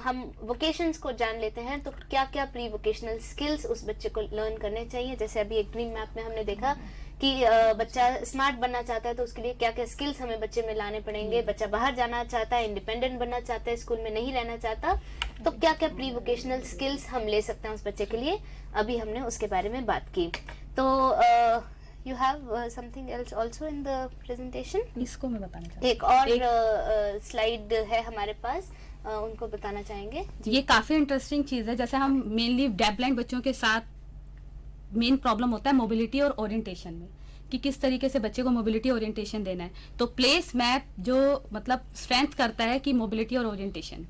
हम वोकेशंस को जान लेते हैं तो क्या क्या प्री वोकेशनल स्किल्स उस बच्चे को लर्न करने चाहिए। जैसे अभी एक ड्रीम मैप में हमने देखा कि बच्चा स्मार्ट बनना चाहता है तो उसके लिए क्या क्या स्किल्स हमें बच्चे में लाने पड़ेंगे। बच्चा बाहर जाना चाहता है, इंडिपेंडेंट बनना चाहता है, स्कूल में नहीं रहना चाहता, तो क्या क्या प्री वोकेशनल स्किल्स हम ले सकते हैं उस बच्चे के लिए। अभी हमने उसके बारे में बात की। तो you have something else also in the presentation. इसको मैं बताना चाहती एक और स्लाइड है हमारे पास, उनको बताना चाहेंगे। हूँ। ये काफी इंटरेस्टिंग चीज है। जैसे हम मेनली डेफ ब्लाइंड बच्चों के साथ मेन प्रॉब्लम होता है मोबिलिटी और ओरिएंटेशन में, कि किस तरीके से बच्चे को मोबिलिटी ओरिएंटेशन देना है। तो प्लेस मैप जो मतलब स्ट्रेंथ करता है कि मोबिलिटी और ओरिएंटेशन।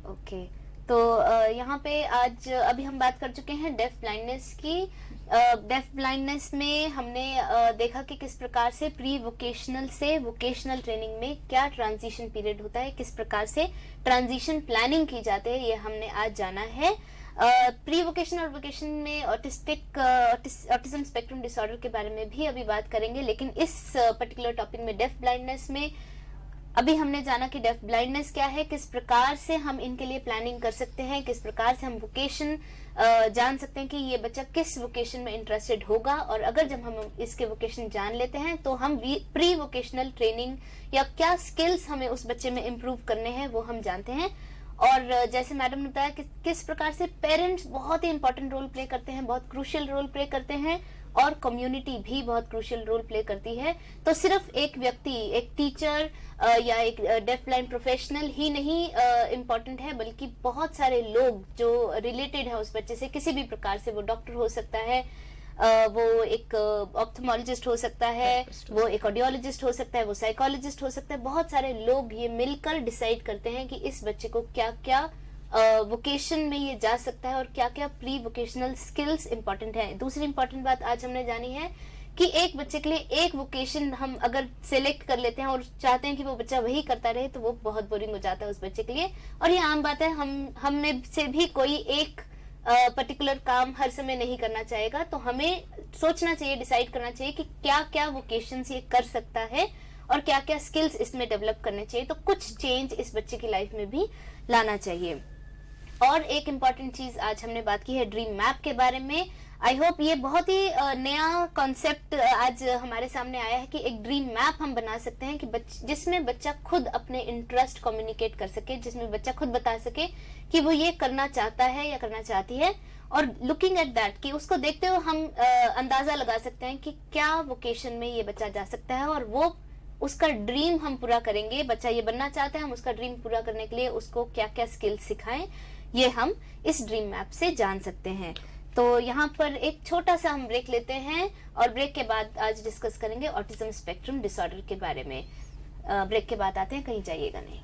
ओके। तो यहाँ पे आज अभी हम बात कर चुके हैं डेफ ब्लाइंडनेस की। डेफ ब्लाइंडनेस में हमने देखा कि किस प्रकार से प्री वोकेशनल से वोकेशनल ट्रेनिंग में क्या ट्रांजिशन पीरियड होता है, किस प्रकार से ट्रांजिशन प्लानिंग की जाती है, ये हमने आज जाना है। प्री वोकेशन और वोकेशन में ऑटिज्म स्पेक्ट्रम डिसऑर्डर के बारे में भी अभी बात करेंगे, लेकिन इस पर्टिकुलर टॉपिक में डेफ ब्लाइंडनेस में अभी हमने जाना कि डेफ ब्लाइंडनेस क्या है, किस प्रकार से हम इनके लिए प्लानिंग कर सकते हैं, किस प्रकार से हम वोकेशन जान सकते हैं कि ये बच्चा किस वोकेशन में इंटरेस्टेड होगा। और अगर जब हम इसके वोकेशन जान लेते हैं तो हम प्री वोकेशनल ट्रेनिंग या क्या स्किल्स हमें उस बच्चे में इम्प्रूव करने हैं वो हम जानते हैं। और जैसे मैडम ने बताया कि किस प्रकार से पेरेंट्स बहुत ही इंपॉर्टेंट रोल प्ले करते हैं, बहुत क्रूशियल रोल प्ले करते हैं, और कम्युनिटी भी बहुत क्रूशियल रोल प्ले करती है। तो सिर्फ एक व्यक्ति, एक टीचर या एक डेफ ब्लाइंड प्रोफेशनल ही नहीं इम्पोर्टेंट है, बल्कि बहुत सारे लोग जो रिलेटेड है उस बच्चे से किसी भी प्रकार से। वो डॉक्टर हो सकता है, वो एक ऑप्थेमोलॉजिस्ट हो सकता है, वो एक ऑडियोलॉजिस्ट हो सकता है, वो साइकोलॉजिस्ट हो सकता है। बहुत सारे लोग ये मिलकर डिसाइड करते हैं कि इस बच्चे को क्या क्या वोकेशन में ये जा सकता है और क्या क्या प्री वोकेशनल स्किल्स इंपॉर्टेंट है। दूसरी इंपॉर्टेंट बात आज हमने जानी है कि एक बच्चे के लिए एक वोकेशन हम अगर सिलेक्ट कर लेते हैं और चाहते हैं कि वो बच्चा वही करता रहे, तो वो बहुत बोरिंग हो जाता है उस बच्चे के लिए। और ये आम बात है, हम में से भी कोई एक पर्टिकुलर काम हर समय नहीं करना चाहेगा। तो हमें सोचना चाहिए, डिसाइड करना चाहिए कि क्या क्या वोकेशंस ये कर सकता है और क्या क्या स्किल्स इसमें डेवलप करने चाहिए। तो कुछ चेंज इस बच्चे की लाइफ में भी लाना चाहिए। और एक इम्पॉर्टेंट चीज आज हमने बात की है ड्रीम मैप के बारे में। आई होप ये बहुत ही नया कॉन्सेप्ट आज हमारे सामने आया है कि एक ड्रीम मैप हम बना सकते हैं कि जिसमें बच्चा खुद अपने इंटरेस्ट कम्युनिकेट कर सके, जिसमें बच्चा खुद बता सके कि वो ये करना चाहता है या करना चाहती है। और लुकिंग एट दैट, कि उसको देखते हुए हम अंदाजा लगा सकते हैं कि क्या वोकेशन में ये बच्चा जा सकता है, और वो उसका ड्रीम हम पूरा करेंगे। बच्चा ये बनना चाहता है, हम उसका ड्रीम पूरा करने के लिए उसको क्या क्या स्किल्स सिखाएं, ये हम इस ड्रीम मैप से जान सकते हैं। तो यहाँ पर एक छोटा सा हम ब्रेक लेते हैं और ब्रेक के बाद आज डिस्कस करेंगे ऑटिज्म स्पेक्ट्रम डिसऑर्डर के बारे में। ब्रेक के बाद आते हैं, कहीं जाइएगा नहीं।